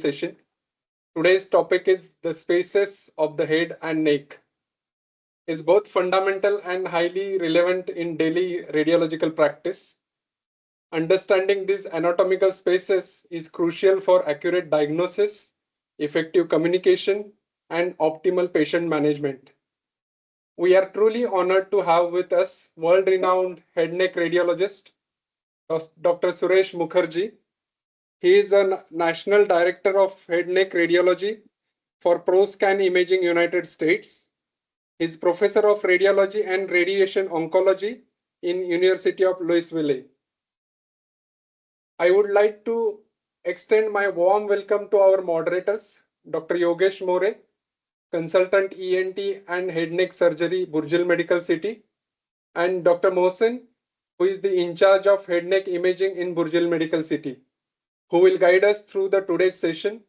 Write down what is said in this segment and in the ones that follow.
session. Today's topic is the spaces of the head and neck. Is both fundamental and highly relevant in daily radiological practice. Understanding these anatomical spaces is crucial for accurate diagnosis, effective communication, and optimal patient management. We are truly honored to have with us world-renowned head neck radiologist, Dr. Suresh Mukherjee. He is a National Director of Head Neck Radiology for ProScan Imaging United States. He is Professor of Radiology and Radiation Oncology in University of Louisville. I would like to extend my warm welcome to our moderators, Dr. Yogesh More, Consultant ENT and Head Neck Surgery, Burjil Medical City, and Dr. Mohsen, who is the in charge of Head Neck Imaging in Burjil Medical City, who will guide us through the today's session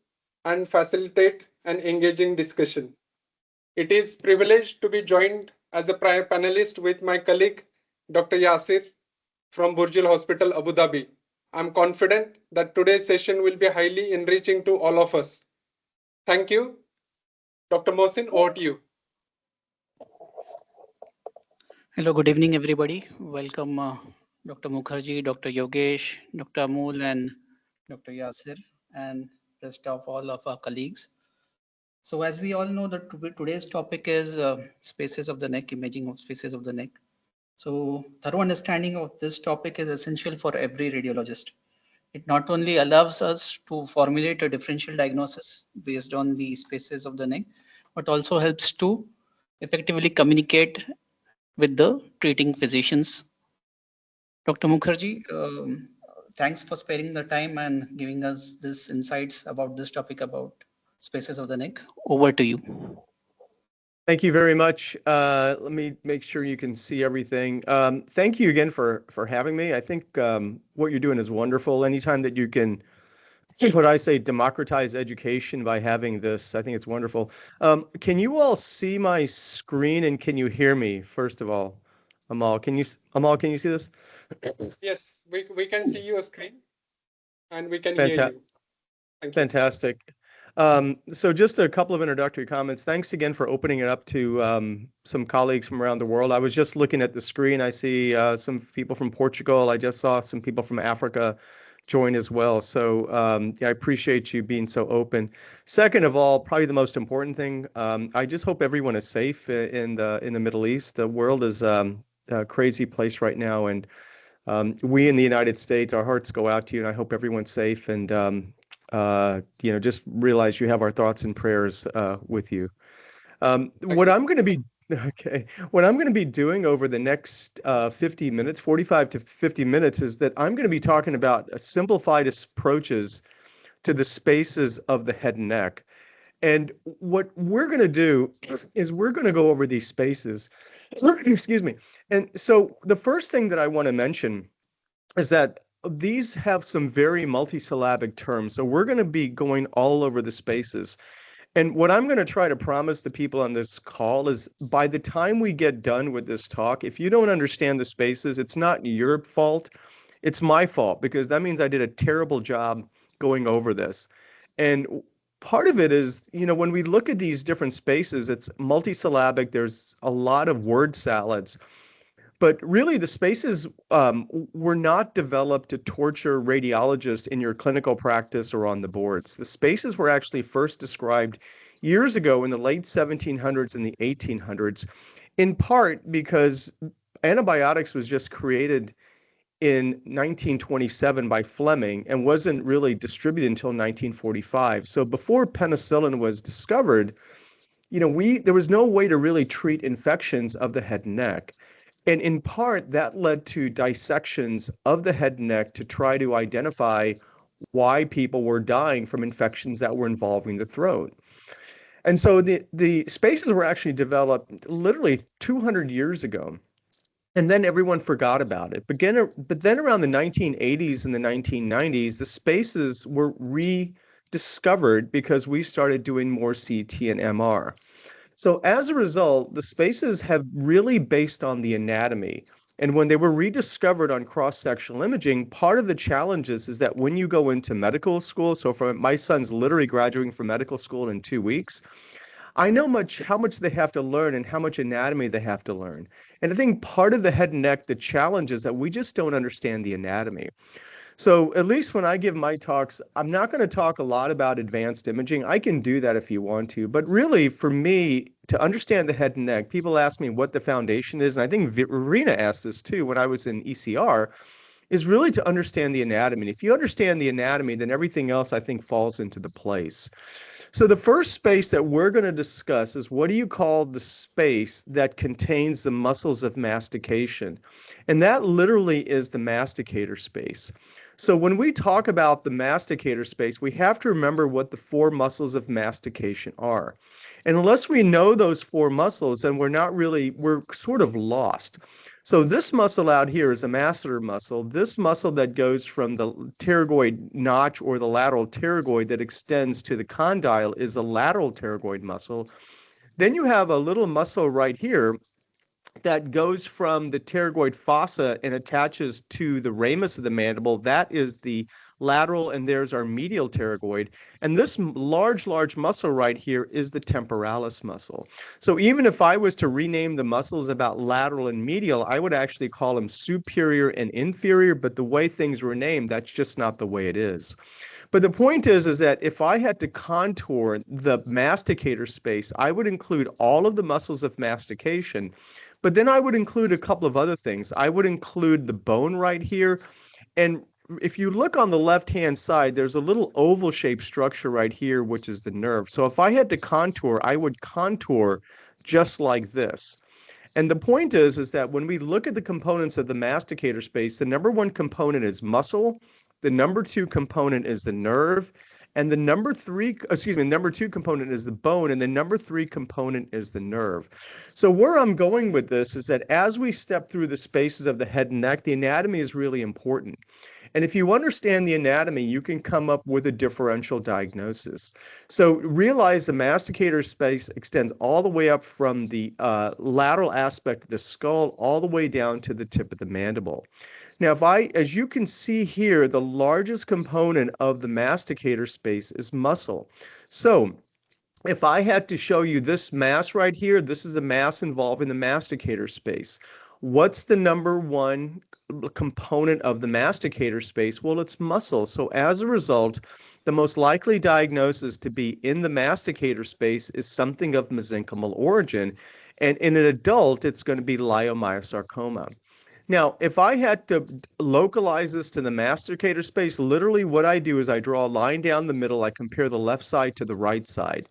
and facilitate an engaging discussion. It is privileged to be joined as a prior panelist with my colleague, Dr. Yasir from Burjil Hospital, Abu Dhabi. I'm confident that today's session will be highly enriching to all of us. Thank you. Dr. Mohsin, over to you. Hello, good evening, everybody. Welcome, Dr. Mukherjee, Dr. Yogesh, Dr. Amol, and Dr. Yasir, and rest of all of our colleagues. So as we all know, that today's topic is spaces of the neck, imaging of spaces of the neck. So thorough understanding of this topic is essential for every radiologist. It not only allows us to formulate a differential diagnosis based on the spaces of the neck, but also helps to effectively communicate with the treating physicians. Dr. Mukherjee, thanks for sparing the time and giving us this insights about this topic about spaces of the neck. Over to you. Thank you very much. Let me make sure you can see everything. Thank you again for having me. I think what you're doing is wonderful. Anytime that you can, what I say, democratize education by having this, I think it's wonderful. Can you all see my screen and can you hear me, first of all? Amal, can you see this? Yes, we can see your screen and we can hear you. Thank you. Fantastic. So just a couple of introductory comments. Thanks again for opening it up to some colleagues from around the world. I was just looking at the screen. I see some people from Portugal. I just saw some people from Africa join as well. So yeah, I appreciate you being so open. Second of all, probably the most important thing, I just hope everyone is safe in the Middle East. The world is a crazy place right now, and we in the United States, our hearts go out to you, and I hope everyone's safe. And just realize you have our thoughts and prayers with you. What I'm going to be doing over the next 50 minutes, 45 to 50 minutes, is that I'm going to be talking about simplified approaches to the spaces of the head and neck. And what we're going to do is we're going to go over these spaces. Excuse me. And so the first thing that I want to mention is that these have some very multisyllabic terms. So we're going to be going all over the spaces. And what I'm going to try to promise the people on this call is by the time we get done with this talk, if you don't understand the spaces, it's not your fault. It's my fault, because that means I did a terrible job going over this. And part of it is, when we look at these different spaces, it's multisyllabic. There's a lot of word salads. But really, the spaces were not developed to torture radiologists in your clinical practice or on the boards. The spaces were actually first described years ago in the late 1700s and the 1800s, in part because antibiotics was just created in 1927 by Fleming and wasn't really distributed until 1945. So before penicillin was discovered, there was no way to really treat infections of the head and neck. And in part, that led to dissections of the head and neck to try to identify why people were dying from infections that were involving the throat. And so the spaces were actually developed literally 200 years ago. And then everyone forgot about it. But then around the 1980s and the 1990s, the spaces were rediscovered because we started doing more CT and MR. So as a result, the spaces have really based on the anatomy And when they were rediscovered on cross-sectional imaging, part of the challenges is that when you go into medical school, so for my son's literally graduating from medical school in 2 weeks, I know how much they have to learn and how much anatomy they have to learn. And I think part of the head and neck, the challenge is that we just don't understand the anatomy. So at least when I give my talks, I'm not going to talk a lot about advanced imaging. I can do that if you want to. But really, for me, to understand the head and neck, people ask me what the foundation is. And I think Verena asked this too when I was in ECR, is really to understand the anatomy. And if you understand the anatomy, then everything else, I think, falls into the place. So the first space that we're going to discuss is what do you call the space that contains the muscles of mastication? And that literally is the masticator space. So when we talk about the masticator space, we have to remember what the 4 muscles of mastication are. And unless we know those 4 muscles, then we're sort of lost. So this muscle out here is a masseter muscle. This muscle that goes from the pterygoid notch or the lateral pterygoid that extends to the condyle is a lateral pterygoid muscle. Then you have a little muscle right here that goes from the pterygoid fossa and attaches to the ramus of the mandible. That is the lateral, and there's our medial pterygoid. And this large muscle right here is the temporalis muscle. So even if I was to rename the muscles about lateral and medial, I would actually call them superior and inferior, but the way things were named, that's just not the way it is. But the point is that if I had to contour the masticator space, I would include all of the muscles of mastication, but then I would include a couple of other things. I would include the bone right here. And if you look on the left-hand side, there's a little oval-shaped structure right here, which is the nerve. So if I had to contour, I would contour just like this. And the point is that when we look at the components of the masticator space, the number 1 component is muscle, the number 2 component is the nerve, and the number 2 component is the bone, and the number 3 component is the nerve. So where I'm going with this is that as we step through the spaces of the head and neck, the anatomy is really important. And if you understand the anatomy, you can come up with a differential diagnosis. So realize the masticator space extends all the way up from the lateral aspect of the skull all the way down to the tip of the mandible. Now, as you can see here, the largest component of the masticator space is muscle. So if I had to show you this mass right here, this is the mass involving the masticator space. What's the number 1 component of the masticator space? Well, it's muscle. So as a result, the most likely diagnosis to be in the masticator space is something of mesenchymal origin. And in an adult, it's going to be leiomyosarcoma. Now, if I had to localize this to the masticator space, literally what I do is I draw a line down the middle. I compare the left side to the right side.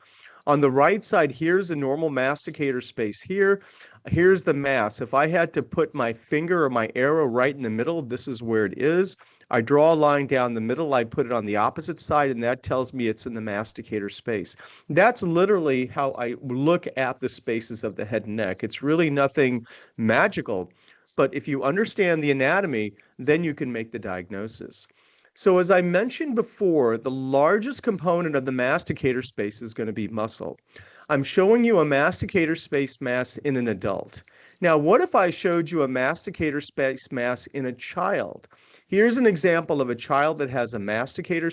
On the right side, here's the normal masticator space here. Here's the mass. If I had to put my finger or my arrow right in the middle, this is where it is. I draw a line down the middle. I put it on the opposite side, and that tells me it's in the masticator space. That's literally how I look at the spaces of the head and neck. It's really nothing magical. But if you understand the anatomy, then you can make the diagnosis. So as I mentioned before, the largest component of the masticator space is going to be muscle. I'm showing you a masticator space mass in an adult. Now, what if I showed you a masticator space mass in a child? Here's an example of a child that has a masticator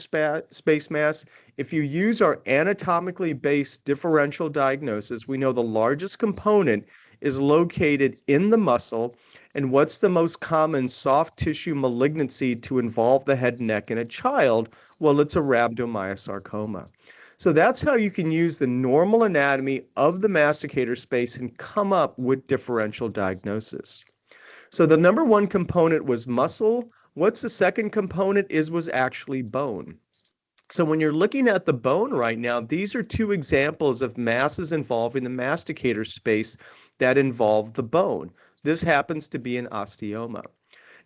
space mass. If you use our anatomically based differential diagnosis, we know the largest component is located in the muscle. And what's the most common soft tissue malignancy to involve the head and neck in a child? Well, it's a rhabdomyosarcoma. So that's how you can use the normal anatomy of the masticator space and come up with differential diagnosis. So the number 1 component was muscle. What's the second component was actually bone. So when you're looking at the bone right now, these are 2 examples of masses involving the masticator space that involve the bone. This happens to be an osteoma.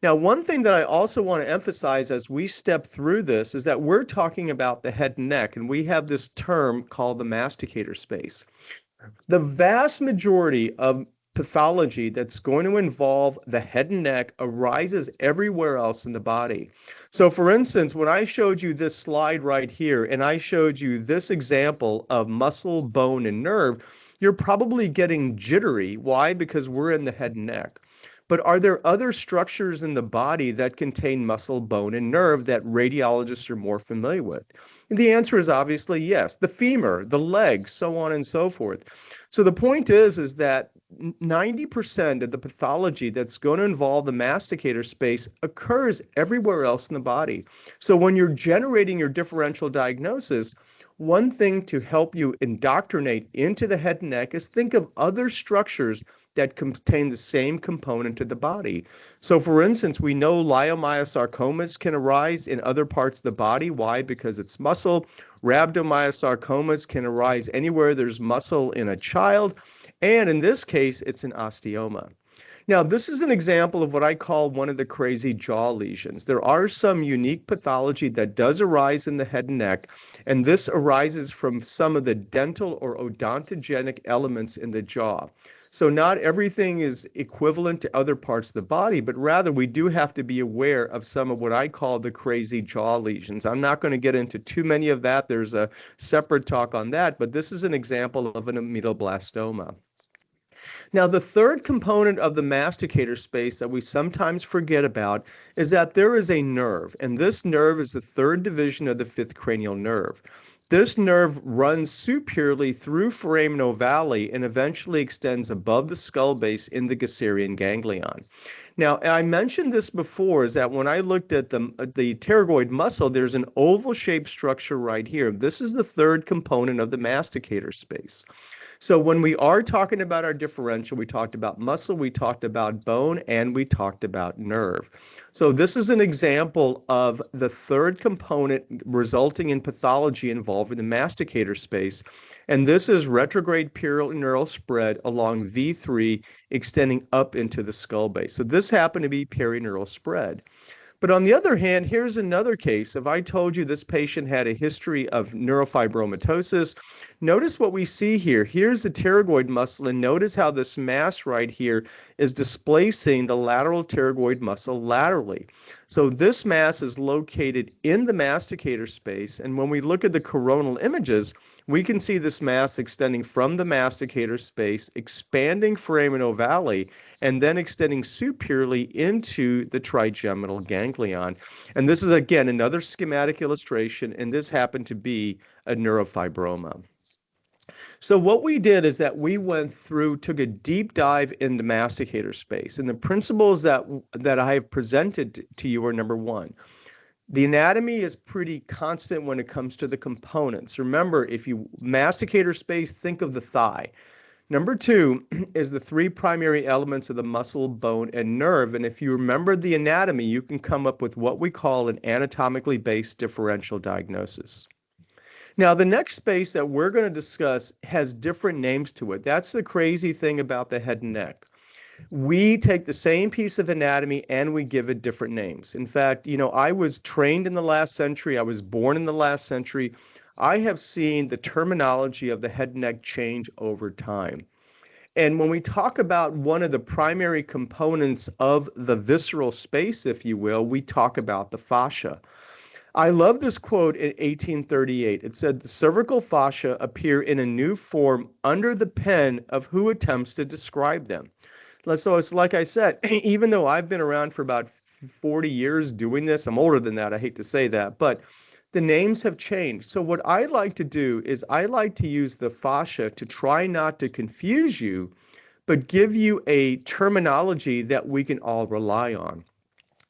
Now, one thing that I also want to emphasize as we step through this is that we're talking about the head and neck, and we have this term called the masticator space. The vast majority of pathology that's going to involve the head and neck arises everywhere else in the body. So for instance, when I showed you this slide right here, and I showed you this example of muscle, bone, and nerve, you're probably getting jittery. Why? Because we're in the head and neck. But are there other structures in the body that contain muscle, bone, and nerve that radiologists are more familiar with? And the answer is obviously yes. The femur, the leg, so on and so forth. So the point is that 90% of the pathology that's going to involve the masticator space occurs everywhere else in the body. So when you're generating your differential diagnosis, one thing to help you indoctrinate into the head and neck is think of other structures that contain the same component of the body. So for instance, we know leiomyosarcomas can arise in other parts of the body. Why? Because it's muscle. Rhabdomyosarcomas can arise anywhere there's muscle in a child. And in this case, it's an osteoma. Now, this is an example of what I call one of the crazy jaw lesions. There are some unique pathology that does arise in the head and neck, and this arises from some of the dental or odontogenic elements in the jaw. So not everything is equivalent to other parts of the body, but rather we do have to be aware of some of what I call the crazy jaw lesions. I'm not going to get into too many of that. There's a separate talk on that, but this is an example of an amyloblastoma. Now, the third component of the masticator space that we sometimes forget about is that there is a nerve, and this nerve is the third division of the fifth cranial nerve. This nerve runs superiorly through foramen ovale and eventually extends above the skull base in the Gasserian ganglion. Now, I mentioned this before, is that when I looked at the pterygoid muscle, there's an oval-shaped structure right here. This is the third component of the masticator space. So when we are talking about our differential, we talked about muscle, we talked about bone, and we talked about nerve. So this is an example of the third component resulting in pathology involving the masticator space. And this is retrograde perineural spread along V3 extending up into the skull base. So this happened to be perineural spread. But on the other hand, here's another case. If I told you this patient had a history of neurofibromatosis, notice what we see here. Here's the pterygoid muscle, and notice how this mass right here is displacing the lateral pterygoid muscle laterally. So this mass is located in the masticator space, and when we look at the coronal images, we can see this mass extending from the masticator space, expanding foramen ovale, and then extending superiorly into the trigeminal ganglion. And this is, again, another schematic illustration, and this happened to be a neurofibroma. So what we did is that we took a deep dive into masticator space. And the principles that I have presented to you are: number one, the anatomy is pretty constant when it comes to the components. Remember, if you masticator space, think of the thigh. Number two is the three primary elements of the muscle, bone, and nerve. And if you remember the anatomy, you can come up with what we call an anatomically based differential diagnosis. Now, the next space that we're going to discuss has different names to it. That's the crazy thing about the head and neck. We take the same piece of anatomy and we give it different names. In fact, I was trained in the last century. I was born in the last century. I have seen the terminology of the head and neck change over time. And when we talk about one of the primary components of the visceral space, if you will, we talk about the fascia. I love this quote in 1838. It said, "The cervical fascia appear in a new form under the pen of who attempts to describe them." So it's like I said, even though I've been around for about 40 years doing this, I'm older than that, I hate to say that, but the names have changed. So what I like to do is I like to use the fascia to try not to confuse you, but give you a terminology that we can all rely on.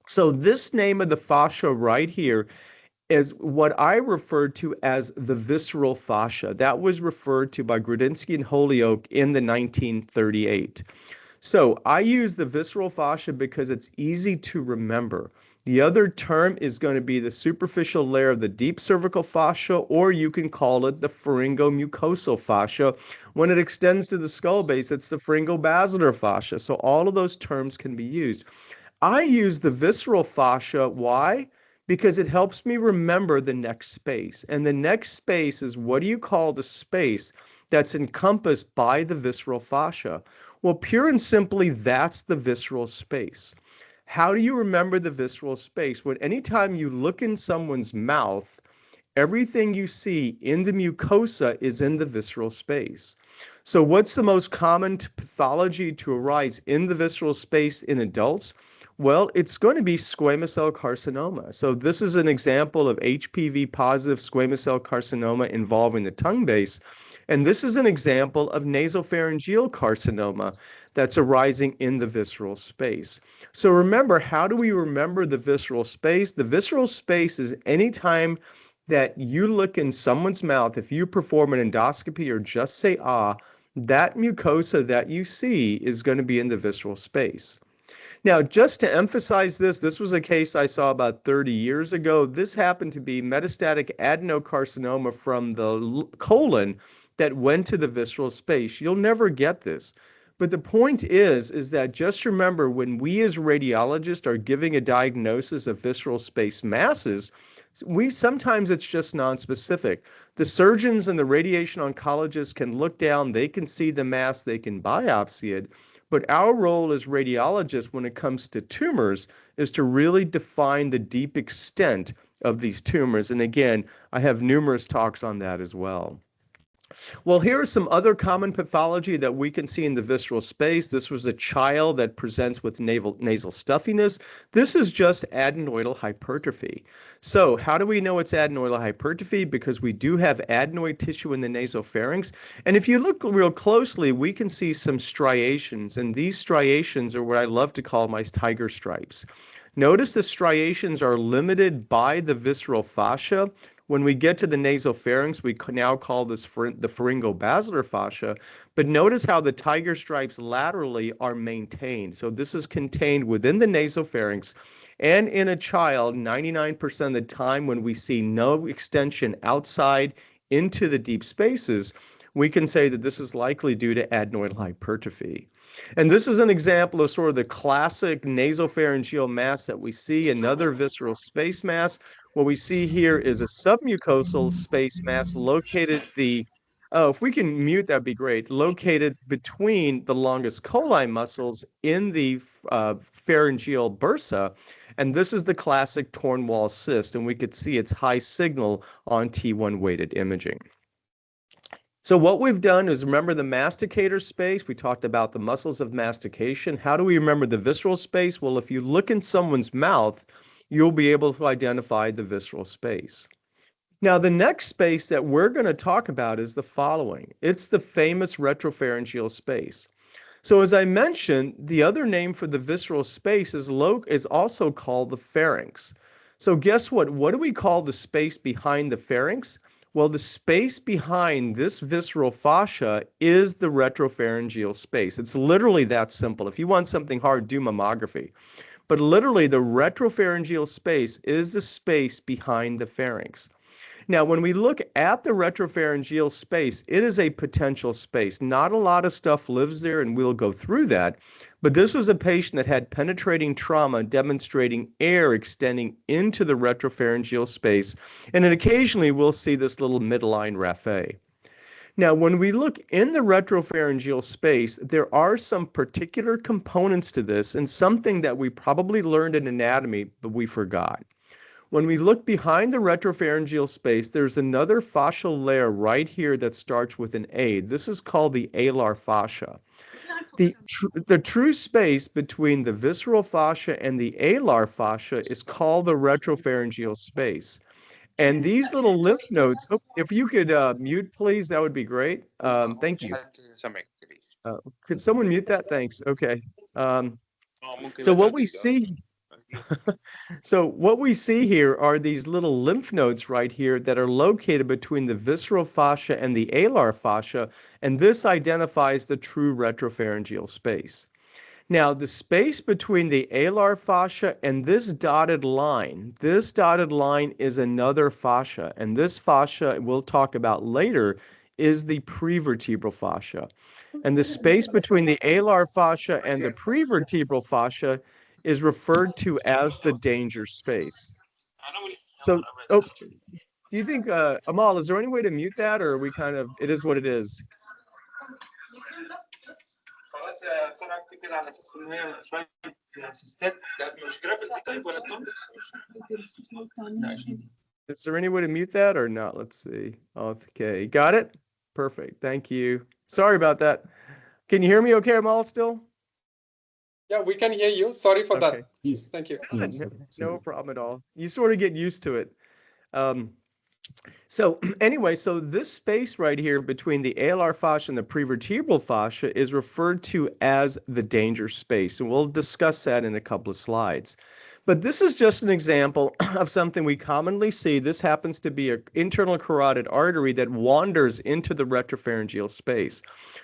So this name of the fascia right here is what I referred to as the visceral fascia. That was referred to by Grudinsky and Holyoake in the 1938. So I use the visceral fascia because it's easy to remember. The other term is going to be the superficial layer of the deep cervical fascia, or you can call it the pharyngomucosal fascia. When it extends to the skull base, it's the pharyngobasilar fascia. So all of those terms can be used. I use the visceral fascia. Why? Because it helps me remember the next space. And the next space is, what do you call the space that's encompassed by the visceral fascia? Well, pure and simply, that's the visceral space. How do you remember the visceral space? When anytime you look in someone's mouth, everything you see in the mucosa is in the visceral space. So what's the most common pathology to arise in the visceral space in adults? Well, it's going to be squamous cell carcinoma. So this is an example of HPV positive squamous cell carcinoma involving the tongue base. And this is an example of nasopharyngeal carcinoma that's arising in the visceral space. So remember, how do we remember the visceral space? The visceral space is anytime that you look in someone's mouth, if you perform an endoscopy or just say ah, that mucosa that you see is going to be in the visceral space. Now, just to emphasize this, this was a case I saw about 30 years ago. This happened to be metastatic adenocarcinoma from the colon that went to the visceral space. You'll never get this. But the point is that just remember, when we as radiologists are giving a diagnosis of visceral space masses, sometimes it's just nonspecific. The surgeons and the radiation oncologists can look down, they can see the mass, they can biopsy it. But our role as radiologists when it comes to tumors is to really define the deep extent of these tumors. And again, I have numerous talks on that as well. Well, here are some other common pathology that we can see in the visceral space. This was a child that presents with nasal stuffiness. This is just adenoidal hypertrophy. So how do we know it's adenoidal hypertrophy? Because we do have adenoid tissue in the nasopharynx. And if you look real closely, we can see some striations. And these striations are what I love to call my tiger stripes. Notice the striations are limited by the visceral fascia. When we get to the nasopharynx, we now call this the pharyngobasilar fascia. But notice how the tiger stripes laterally are maintained. So this is contained within the nasopharynx. And in a child, 99% of the time when we see no extension outside into the deep spaces, we can say that this is likely due to adenoidal hypertrophy. And this is an example of sort of the classic nasopharyngeal mass that we see, another visceral space mass. What we see here is a submucosal space mass located if we can mute, that'd be great, located between the longus coli muscles in the pharyngeal bursa. And this is the classic torn wall cyst, and we could see its high signal on T1 weighted imaging. So what we've done is remember the masticator space. We talked about the muscles of mastication. How do we remember the visceral space? Well, if you look in someone's mouth, you'll be able to identify the visceral space. Now, the next space that we're going to talk about is the following. It's the famous retropharyngeal space. So as I mentioned, the other name for the visceral space is also called the pharynx. So guess what? What do we call the space behind the pharynx? Well, the space behind this visceral fascia is the retropharyngeal space. It's literally that simple. If you want something hard, do mammography. But literally, the retropharyngeal space is the space behind the pharynx. Now, when we look at the retropharyngeal space, it is a potential space. Not a lot of stuff lives there, and we'll go through that. But this was a patient that had penetrating trauma demonstrating air extending into the retropharyngeal space. And then occasionally we'll see this little midline raphe. Now, when we look in the retropharyngeal space, there are some particular components to this and something that we probably learned in anatomy, but we forgot. When we look behind the retropharyngeal space, there's another fascial layer right here that starts with an A. This is called the alar fascia. The true space between the visceral fascia and the alar fascia is called the retropharyngeal space. And these little lymph nodes, if you could mute, please, that would be great. Thank you. Could someone mute that? Thanks. Okay. So what we see... So what we see here are these little lymph nodes right here that are located between the visceral fascia and the alar fascia, and this identifies the true retropharyngeal space. Now, the space between the alar fascia and this dotted line is another fascia, and this fascia we'll talk about later is the prevertebral fascia. And the space between the alar fascia and the prevertebral fascia is referred to as the danger space. So, do you think, Amal, is there any way to mute that, or are we kind of, it is what it is? Is there any way to mute that or not? Let's see. Okay, got it? Perfect. Thank you. Sorry about that. Can you hear me okay, Amal, still? Yeah, we can hear you. Sorry for Okay. that. Yes. Thank you. Yes. No problem at all. You sort of get used to it. Um, So anyway, so this space right here between the alar fascia and the prevertebral fascia is referred to as the danger space, and we'll discuss that in a couple of slides. But this is just an example of something we commonly see. This happens to be an internal carotid artery that wanders into the retropharyngeal space.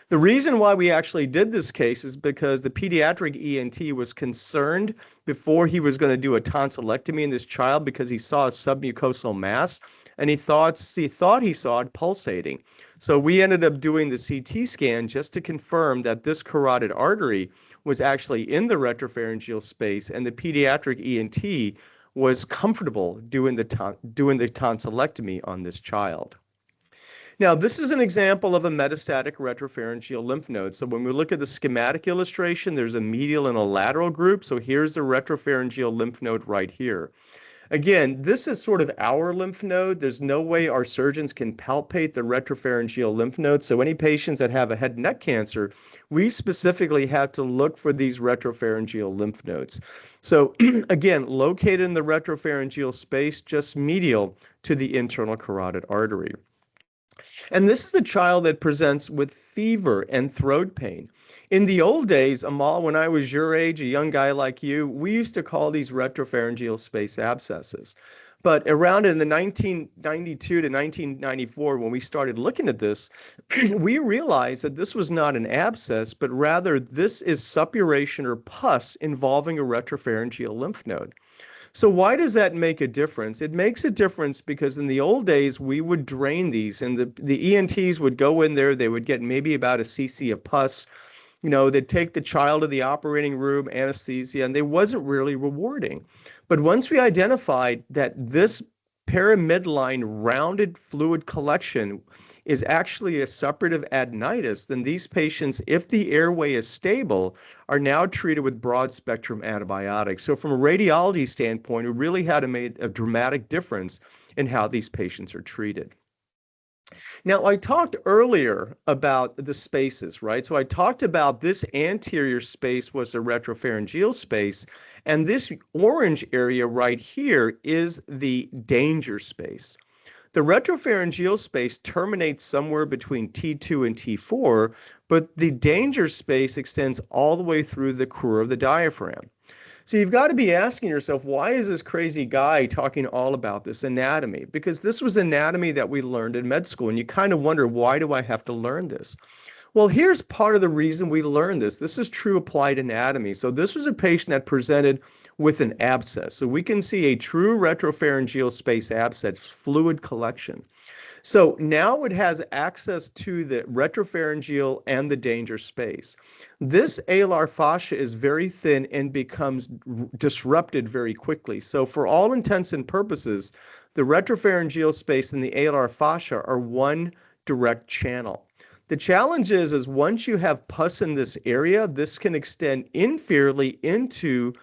The reason why we actually did this case is because the pediatric ENT was concerned before he was going to do a tonsillectomy in this child because he saw a submucosal mass and he thought he saw it pulsating. So we ended up doing the CT scan just to confirm that this carotid artery was actually in the retropharyngeal space, and the pediatric ENT was comfortable doing the tonsillectomy on this child. Now, this is an example of a metastatic retropharyngeal lymph node. So when we look at the schematic illustration, there's a medial and a lateral group. So here's the retropharyngeal lymph node right here. Again, this is sort of our lymph node. There's no way our surgeons can palpate the retropharyngeal lymph node. So any patients that have a head and neck cancer, we specifically have to look for these retropharyngeal lymph nodes. So again, located in the retropharyngeal space, just medial to the internal carotid artery. And this is a child that presents with fever and throat pain. In the old days, Amal, when I was your age, a young guy like you, we used to call these retropharyngeal space abscesses. But around in the 1992 to 1994, when we started looking at this, we realized that this was not an abscess, but rather this is suppuration or pus involving a retropharyngeal lymph node. So why does that make a difference? It makes a difference because in the old days, we would drain these, and the ENTs would go in there, they would get maybe about a cc of pus. You know, they'd take the child to the operating room, anesthesia, and they wasn't really rewarding. But once we identified that this paramidline rounded fluid collection is actually a suppurative adenitis, then these patients, if the airway is stable, are now treated with broad spectrum antibiotics. So from a radiology standpoint, we really had to make a dramatic difference in how these patients are treated. Now, I talked earlier about the spaces, right? So I talked about this anterior space was the retropharyngeal space, and this orange area right here is the danger space. The retropharyngeal space terminates somewhere between T2 and T4, but the danger space extends all the way through the crura of the diaphragm. So you've got to be asking yourself, why is this crazy guy talking all about this anatomy? Because this was anatomy that we learned in med school, and you kind of wonder, why do I have to learn this? Well, here's part of the reason we learned this. This is true applied anatomy. So this was a patient that presented with an abscess. So we can see a true retropharyngeal space abscess, fluid collection. So now it has access to the retropharyngeal and the danger space. This alar fascia is very thin and becomes disrupted very quickly. So for all intents and purposes, the retropharyngeal space and the alar fascia are one direct channel. The challenge is once you have pus in this area, this can extend inferiorly into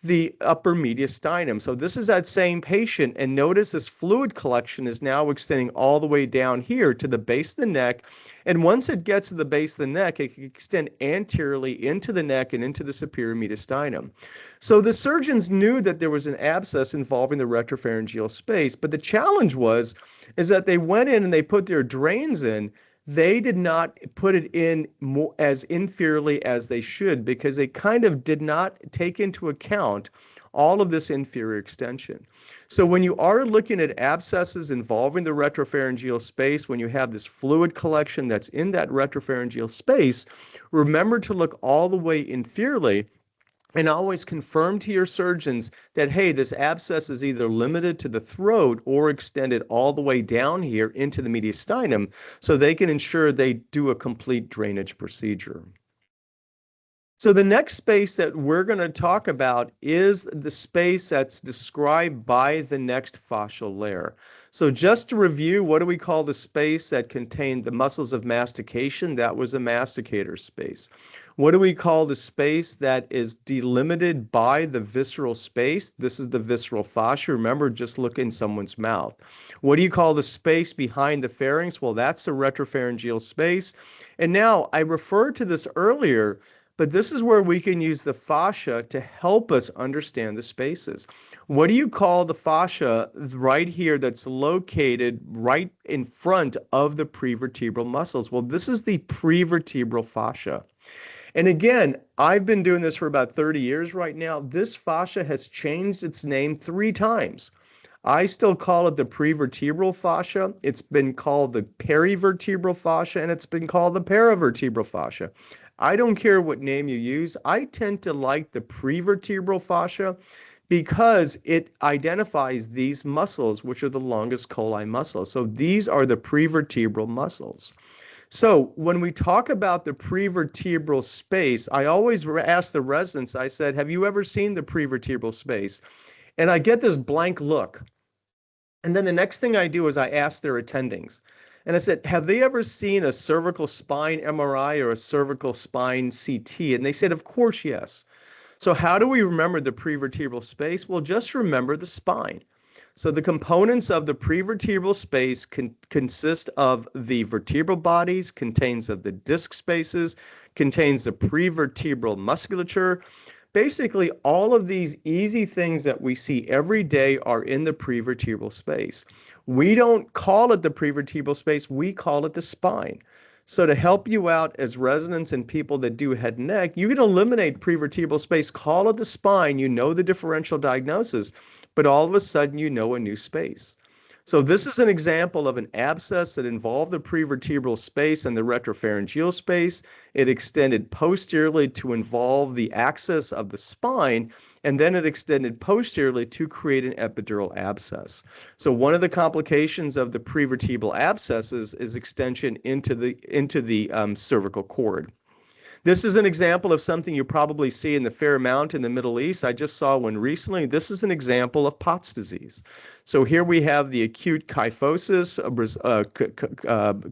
the upper mediastinum. So this is that same patient, and notice this fluid collection is now extending all the way down here to the base of the neck. And once it gets to the base of the neck, it can extend anteriorly into the neck and into the superior mediastinum. So the surgeons knew that there was an abscess involving the retropharyngeal space, but the challenge is that they went in and they put their drains in. They did not put it in as inferiorly as they should because they kind of did not take into account all of this inferior extension. So when you are looking at abscesses involving the retropharyngeal space, when you have this fluid collection that's in that retropharyngeal space, remember to look all the way inferiorly and always confirm to your surgeons that, hey, this abscess is either limited to the throat or extended all the way down here into the mediastinum so they can ensure they do a complete drainage procedure. So the next space that we're going to talk about is the space that's described by the next fascial layer. So just to review, what do we call the space that contained the muscles of mastication? That was a masticator space. What do we call the space that is delimited by the visceral space? This is the visceral fascia. Remember, just look in someone's mouth. What do you call the space behind the pharynx? Well, that's the retropharyngeal space. And now I referred to this earlier, but this is where we can use the fascia to help us understand the spaces. What do you call the fascia right here that's located right in front of the prevertebral muscles? Well, this is the prevertebral fascia. And again, I've been doing this for about 30 years right now. This fascia has changed its name 3 times. I still call it the prevertebral fascia. It's been called the perivertebral fascia, and it's been called the paravertebral fascia. I don't care what name you use. I tend to like the prevertebral fascia because it identifies these muscles, which are the longest colli muscles. So these are the prevertebral muscles. So when we talk about the prevertebral space, I always ask the residents, I said, have you ever seen the prevertebral space? And I get this blank look. And then the next thing I do is I ask their attendings. And I said, have they ever seen a cervical spine MRI or a cervical spine CT? And they said, of course, yes. So how do we remember the prevertebral space? Well, just remember the spine. So the components of the prevertebral space consist of the vertebral bodies, contains of the disc spaces, contains the prevertebral musculature. Basically, all of these easy things that we see every day are in the prevertebral space. We don't call it the prevertebral space, we call it the spine. So to help you out as residents and people that do head and neck, you can eliminate prevertebral space, call it the spine, you know the differential diagnosis, but all of a sudden you know a new space. So this is an example of an abscess that involved the prevertebral space and the retropharyngeal space. It extended posteriorly to involve the axis of the spine, and then it extended posteriorly to create an epidural abscess. So one of the complications of the prevertebral abscesses is extension into the cervical cord. This is an example of something you probably see in the fair amount in the Middle East. I just saw one recently. This is an example of Pott's disease. So here we have the acute kyphosis,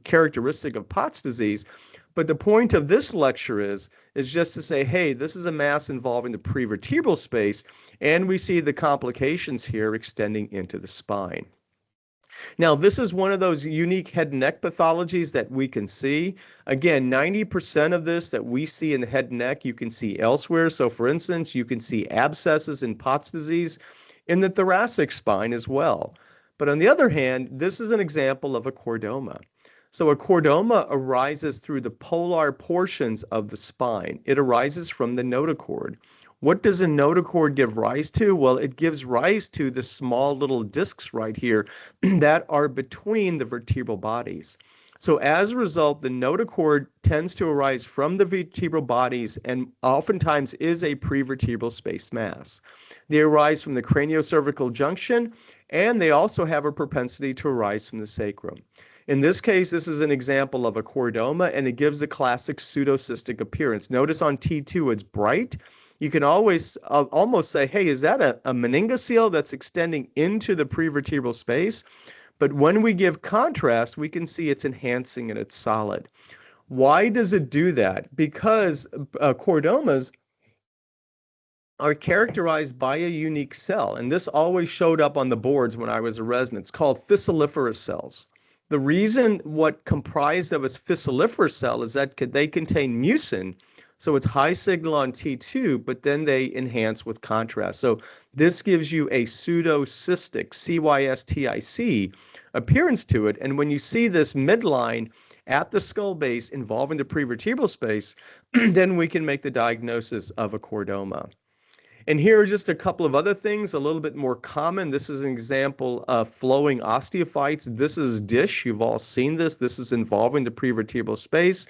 characteristic of Pott's disease. But the point of this lecture is just to say, hey, this is a mass involving the prevertebral space, and we see the complications here extending into the spine. Now, this is one of those unique head and neck pathologies that we can see. Again, 90% of this that we see in the head and neck, you can see elsewhere. So for instance, you can see abscesses in Pott's disease in the thoracic spine as well. But on the other hand, this is an example of a chordoma. So a chordoma arises through the polar portions of the spine. It arises from the notochord. What does a notochord give rise to? Well, it gives rise to the small little discs right here that are between the vertebral bodies. So as a result, the notochord tends to arise from the vertebral bodies and oftentimes is a prevertebral space mass. They arise from the craniocervical junction, and they also have a propensity to arise from the sacrum. In this case, this is an example of a chordoma, and it gives a classic pseudocystic appearance. Notice on T2, it's bright. You can always almost say, hey, is that a meningocele that's extending into the prevertebral space? But when we give contrast, we can see it's enhancing and it's solid. Why does it do that? Because chordomas are characterized by a unique cell, and this always showed up on the boards when I was a resident. It's called fissiliferous cells. The reason what comprised of a fissiliferous cell is that they contain mucin, so it's high signal on T2, but then they enhance with contrast. So this gives you a pseudocystic, CYSTIC, appearance to it. And when you see this midline at the skull base involving the prevertebral space, then we can make the diagnosis of a chordoma. And here are just a couple of other things, a little bit more common. This is an example of flowing osteophytes. This is DISH. You've all seen this. This is involving the prevertebral space.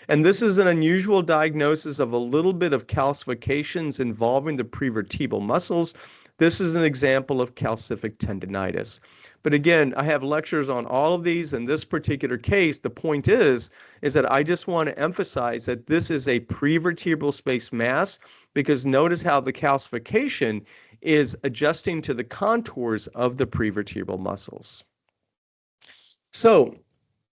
And this is an unusual diagnosis of a little bit of calcifications involving the prevertebral muscles. This is an example of calcific tendinitis. But again, I have lectures on all of these. In this particular case, the point is that I just want to emphasize that this is a prevertebral space mass, because notice how the calcification is adjusting to the contours of the prevertebral muscles. So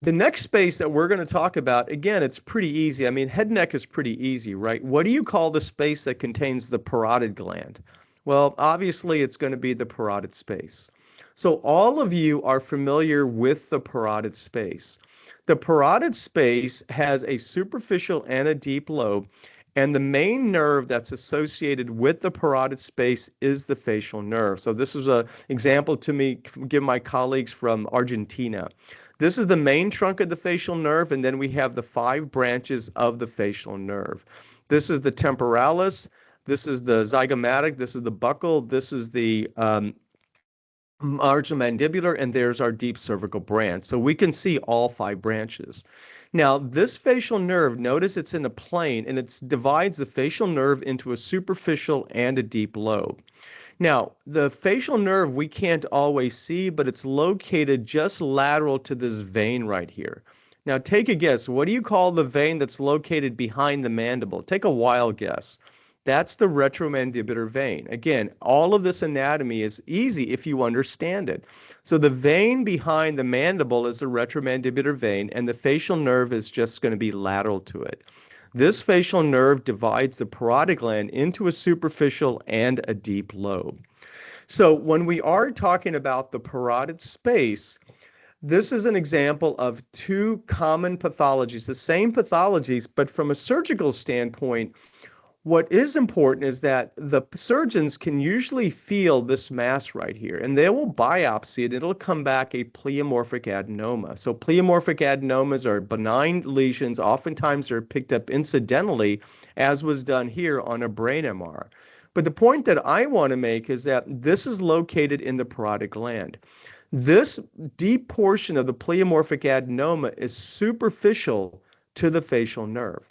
The next space that we're going to talk about, again, it's pretty easy. I mean, head neck is pretty easy, right? What do you call the space that contains the parotid gland? Well, obviously, it's going to be the parotid space. So all of you are familiar with the parotid space. The parotid space has a superficial and a deep lobe, and the main nerve that's associated with the parotid space is the facial nerve. So this is an example to me, give my colleagues from Argentina. This is the main trunk of the facial nerve, and then we have the 5 branches of the facial nerve. This is the temporalis, this is the zygomatic, this is the buccal, this is the marginomandibular, and there's our deep cervical branch. So we can see all 5 branches. Now, this facial nerve, notice it's in a plane, and it divides the facial nerve into a superficial and a deep lobe. Now, the facial nerve we can't always see, but it's located just lateral to this vein right here. Now, take a guess. What do you call the vein that's located behind the mandible? Take a wild guess. That's the retromandibular vein. Again, all of this anatomy is easy if you understand it. So the vein behind the mandible is the retromandibular vein, and the facial nerve is just going to be lateral to it. This facial nerve divides the parotid gland into a superficial and a deep lobe. So when we are talking about the parotid space, this is an example of 2 common pathologies, the same pathologies, but from a surgical standpoint, what is important is that the surgeons can usually feel this mass right here, and they will biopsy it. It'll come back a pleomorphic adenoma. So pleomorphic adenomas are benign lesions. Oftentimes they're picked up incidentally, as was done here on a brain MR. But the point that I want to make is that this is located in the parotid gland. This deep portion of the pleomorphic adenoma is superficial to the facial nerve.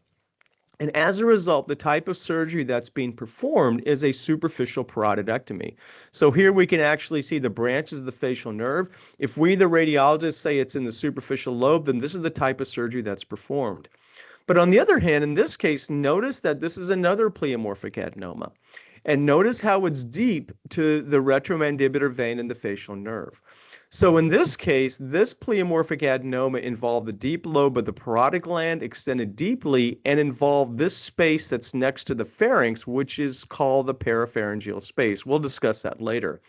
And as a result, the type of surgery that's being performed is a superficial parotidectomy. So here we can actually see the branches of the facial nerve. If we, the radiologists, say it's in the superficial lobe, then this is the type of surgery that's performed. But on the other hand, in this case, notice that this is another pleomorphic adenoma. And notice how it's deep to the retromandibular vein and the facial nerve. So in this case, this pleomorphic adenoma involved the deep lobe of the parotid gland extended deeply and involved this space that's next to the pharynx, which is called the parapharyngeal space. We'll discuss that later.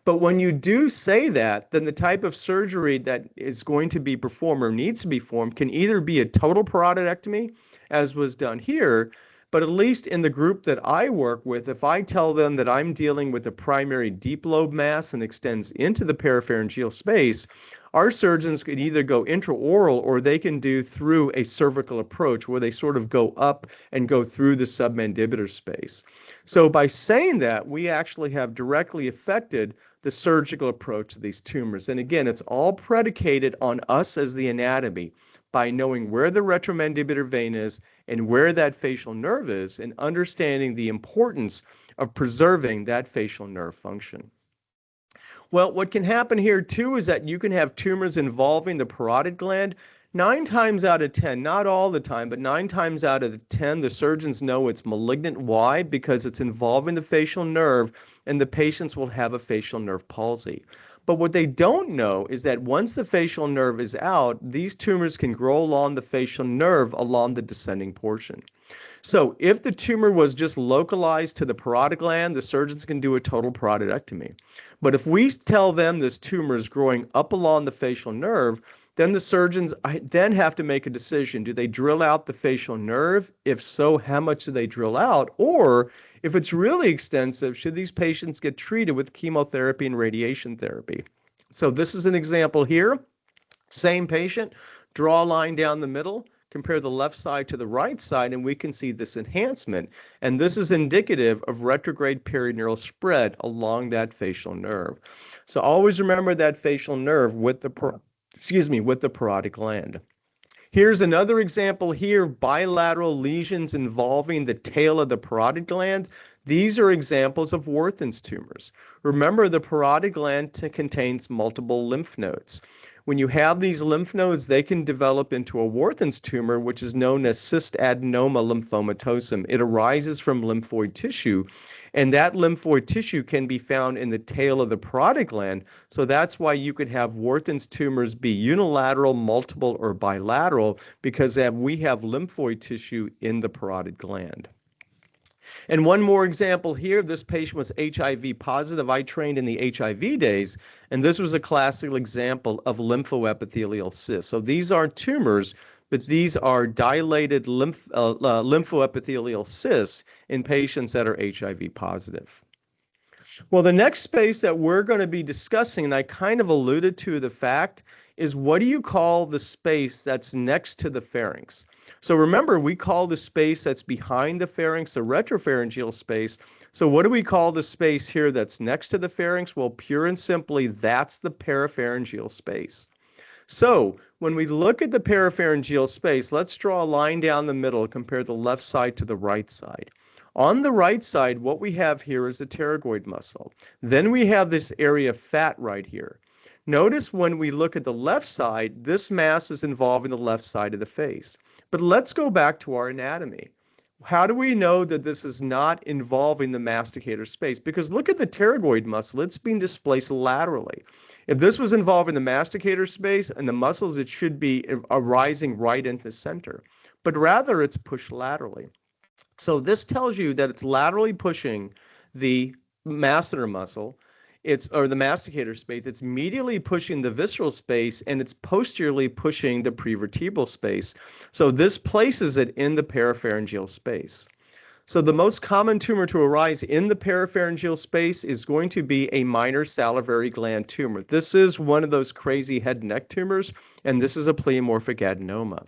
But when you do say that, then the type of surgery that is going to be performed or needs to be performed can either be a total parotidectomy, as was done here, but at least in the group that I work with, if I tell them that I'm dealing with a primary deep lobe mass and extends into the parapharyngeal space, our surgeons can either go intraoral or they can do through a cervical approach where they sort of go up and go through the submandibular space. So by saying that, we actually have directly affected the surgical approach to these tumors. And again, it's all predicated on us as the anatomy by knowing where the retromandibular vein is and where that facial nerve is and understanding the importance of preserving that facial nerve function. Well, what can happen here too is that you can have tumors involving the parotid gland. 9 times out of 10, not all the time, but 9 times out of 10, the surgeons know it's malignant. Why? Because it's involving the facial nerve and the patients will have a facial nerve palsy. But what they don't know is that once the facial nerve is out, these tumors can grow along the facial nerve along the descending portion. So if the tumor was just localized to the parotid gland, the surgeons can do a total parotidectomy. But if we tell them this tumor is growing up along the facial nerve, then the surgeons then have to make a decision. Do they drill out the facial nerve? If so, how much do they drill out? Or if it's really extensive, should these patients get treated with chemotherapy and radiation therapy? So this is an example here. Same patient, draw a line down the middle, compare the left side to the right side, and we can see this enhancement. And this is indicative of retrograde perineural spread along that facial nerve. So always remember that facial nerve with the parotid gland. Here's another example here, bilateral lesions involving the tail of the parotid gland. These are examples of Warthin's tumors. Remember, the parotid gland contains multiple lymph nodes. When you have these lymph nodes, they can develop into a Warthin's tumor, which is known as cystadenoma lymphomatosum. It arises from lymphoid tissue, And that lymphoid tissue can be found in the tail of the parotid gland. So that's why you could have Wharton's tumors be unilateral, multiple, or bilateral, because we have lymphoid tissue in the parotid gland. And one more example here, this patient was HIV positive. I trained in the HIV days, and this was a classical example of lymphoepithelial cysts. So these aren't tumors, but these are dilated lymphoepithelial cysts in patients that are HIV positive. Well, the next space that we're going to be discussing, and I kind of alluded to the fact, is what do you call the space that's next to the pharynx? So remember, we call the space that's behind the pharynx the retropharyngeal space. So what do we call the space here that's next to the pharynx? Well, pure and simply, that's the parapharyngeal space. So when we look at the parapharyngeal space, let's draw a line down the middle, compare the left side to the right side. On the right side, what we have here is the pterygoid muscle. Then we have this area of fat right here. Notice when we look at the left side, this mass is involving the left side of the face. But let's go back to our anatomy. How do we know that this is not involving the masticator space? Because look at the pterygoid muscle, it's being displaced laterally. If this was involving the masticator space and the muscles, it should be arising right into center. But rather, it's pushed laterally. So this tells you that it's laterally pushing the masseter muscle, or the masticator space. It's medially pushing the visceral space, and it's posteriorly pushing the prevertebral space. So this places it in the parapharyngeal space. So the most common tumor to arise in the parapharyngeal space is going to be a minor salivary gland tumor. This is one of those crazy head and neck tumors, and this is a pleomorphic adenoma.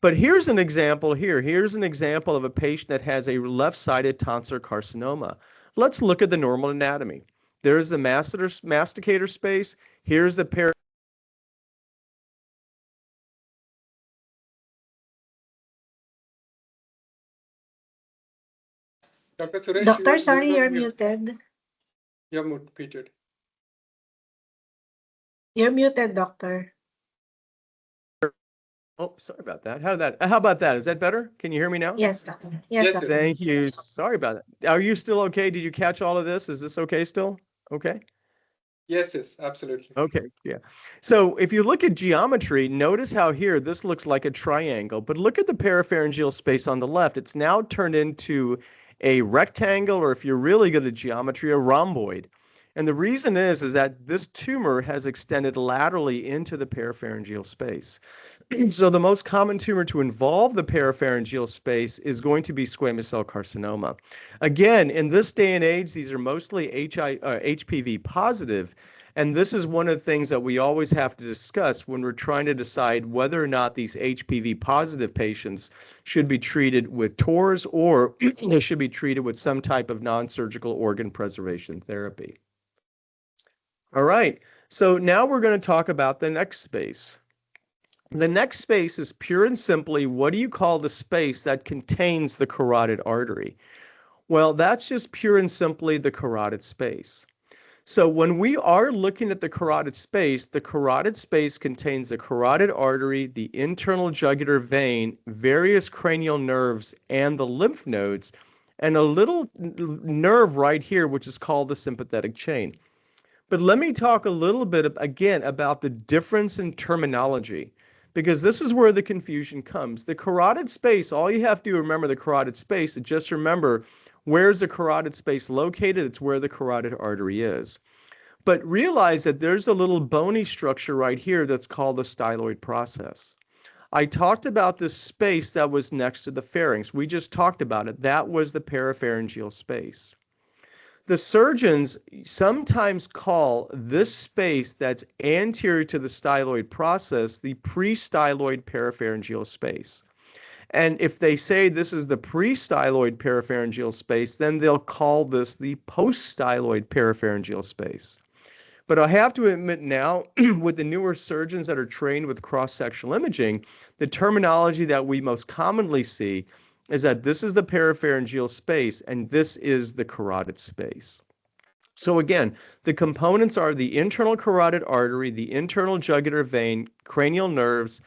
But here's an example here. Here's an example of a patient that has a left-sided tonsillar carcinoma. Let's look at the normal anatomy. There's the masticator space. Here's the Dr. Suresh, Doctor, sorry, you you're are mute. muted. You're muted. You're muted, doctor. Oh, sorry about that. How about that? Is that better? Can you hear me now? Yes, doctor. Yes, Yes, doctor. yes. Thank you. Sorry about that. Are you still okay? Did you catch all of this? Is this okay still? Okay. Yes, absolutely. Okay, yeah. So if you look at geometry, notice how here this looks like a triangle, but look at the parapharyngeal space on the left. It's now turned into a rectangle, or if you're really good at geometry, a rhomboid. And the reason is that this tumor has extended laterally into the parapharyngeal space. So the most common tumor to involve the parapharyngeal space is going to be squamous cell carcinoma. Again, in this day and age, these are mostly HPV positive. And this is one of the things that we always have to discuss when we're trying to decide whether or not these HPV positive patients should be treated with TORS or they should be treated with some type of non-surgical organ preservation therapy. All right, so now we're going to talk about the next space. The next space is pure and simply, what do you call the space that contains the carotid artery? Well, that's just pure and simply the carotid space. So when we are looking at the carotid space contains the carotid artery, the internal jugular vein, various cranial nerves, and the lymph nodes, and a little nerve right here, which is called the sympathetic chain. But let me talk a little bit again about the difference in terminology, because this is where the confusion comes. The carotid space, all you have to do, remember the carotid space, is just remember where's the carotid space located? It's where the carotid artery is. But realize that there's a little bony structure right here that's called the styloid process. I talked about this space that was next to the pharynx. We just talked about it. That was the parapharyngeal space. The surgeons sometimes call this space that's anterior to the styloid process the pre-styloid parapharyngeal space. And if they say this is the pre-styloid parapharyngeal space, then they'll call this the post-styloid parapharyngeal space. But I have to admit now, with the newer surgeons that are trained with cross-sectional imaging, the terminology that we most commonly see is that this is the parapharyngeal space and this is the carotid space. So again, the components are the internal carotid artery, the internal jugular vein, cranial nerves,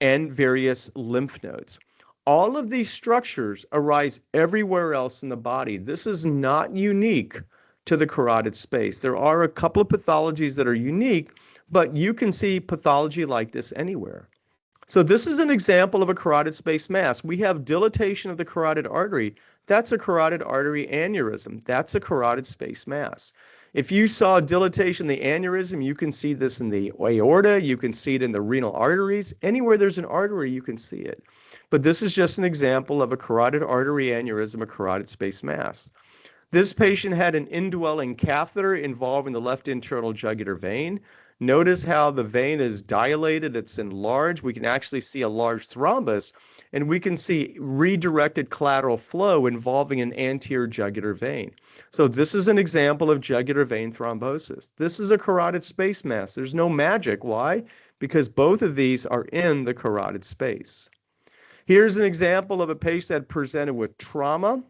and various lymph nodes. All of these structures arise everywhere else in the body. This is not unique to the carotid space. There are a couple of pathologies that are unique, but you can see pathology like this anywhere. So this is an example of a carotid space mass. We have dilatation of the carotid artery. That's a carotid artery aneurysm. That's a carotid space mass. If you saw dilatation in the aneurysm, you can see this in the aorta. You can see it in the renal arteries. Anywhere there's an artery, you can see it. But this is just an example of a carotid artery aneurysm, a carotid space mass. This patient had an indwelling catheter involving the left internal jugular vein. Notice how the vein is dilated, it's enlarged. We can actually see a large thrombus, and we can see redirected collateral flow involving an anterior jugular vein. So this is an example of jugular vein thrombosis. This is a carotid space mass. There's no magic. Why? Because both of these are in the carotid space. Here's an example of a patient that presented with trauma,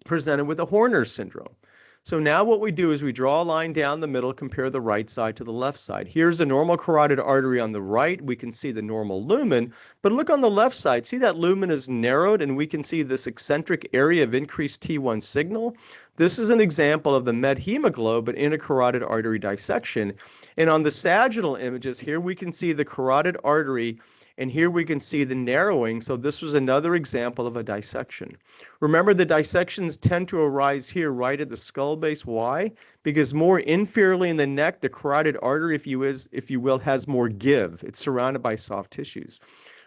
presented with a Horner syndrome. So now what we do is we draw a line down the middle, compare the right side to the left side. Here's a normal carotid artery on the right. We can see the normal lumen, but look on the left side. See that lumen is narrowed, and we can see this eccentric area of increased T1 signal. This is an example of the methemoglobin in a carotid artery dissection. And on the sagittal images here, we can see the carotid artery, and here we can see the narrowing. So this was another example of a dissection. Remember, the dissections tend to arise here right at the skull base. Why? Because more inferiorly in the neck, the carotid artery, if you will, has more give. It's surrounded by soft tissues.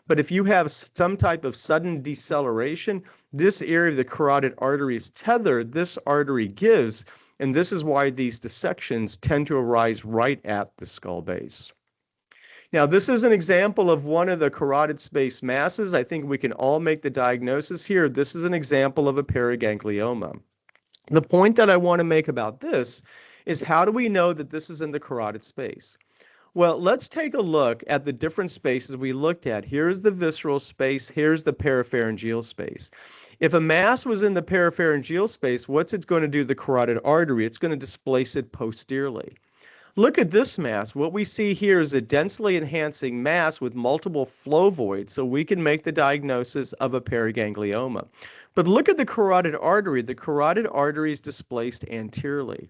But if you have some type of sudden deceleration, this area of the carotid artery is tethered, this artery gives, and this is why these dissections tend to arise right at the skull base. Now, this is an example of one of the carotid space masses. I think we can all make the diagnosis here. This is an example of a paraganglioma. The point that I want to make about this is, how do we know that this is in the carotid space? Well, let's take a look at the different spaces we looked at. Here's the visceral space. Here's the parapharyngeal space. If a mass was in the parapharyngeal space, what's it going to do to the carotid artery? It's going to displace it posteriorly. Look at this mass. What we see here is a densely enhancing mass with multiple flow voids, so we can make the diagnosis of a paraganglioma. But look at the carotid artery. The carotid artery is displaced anteriorly.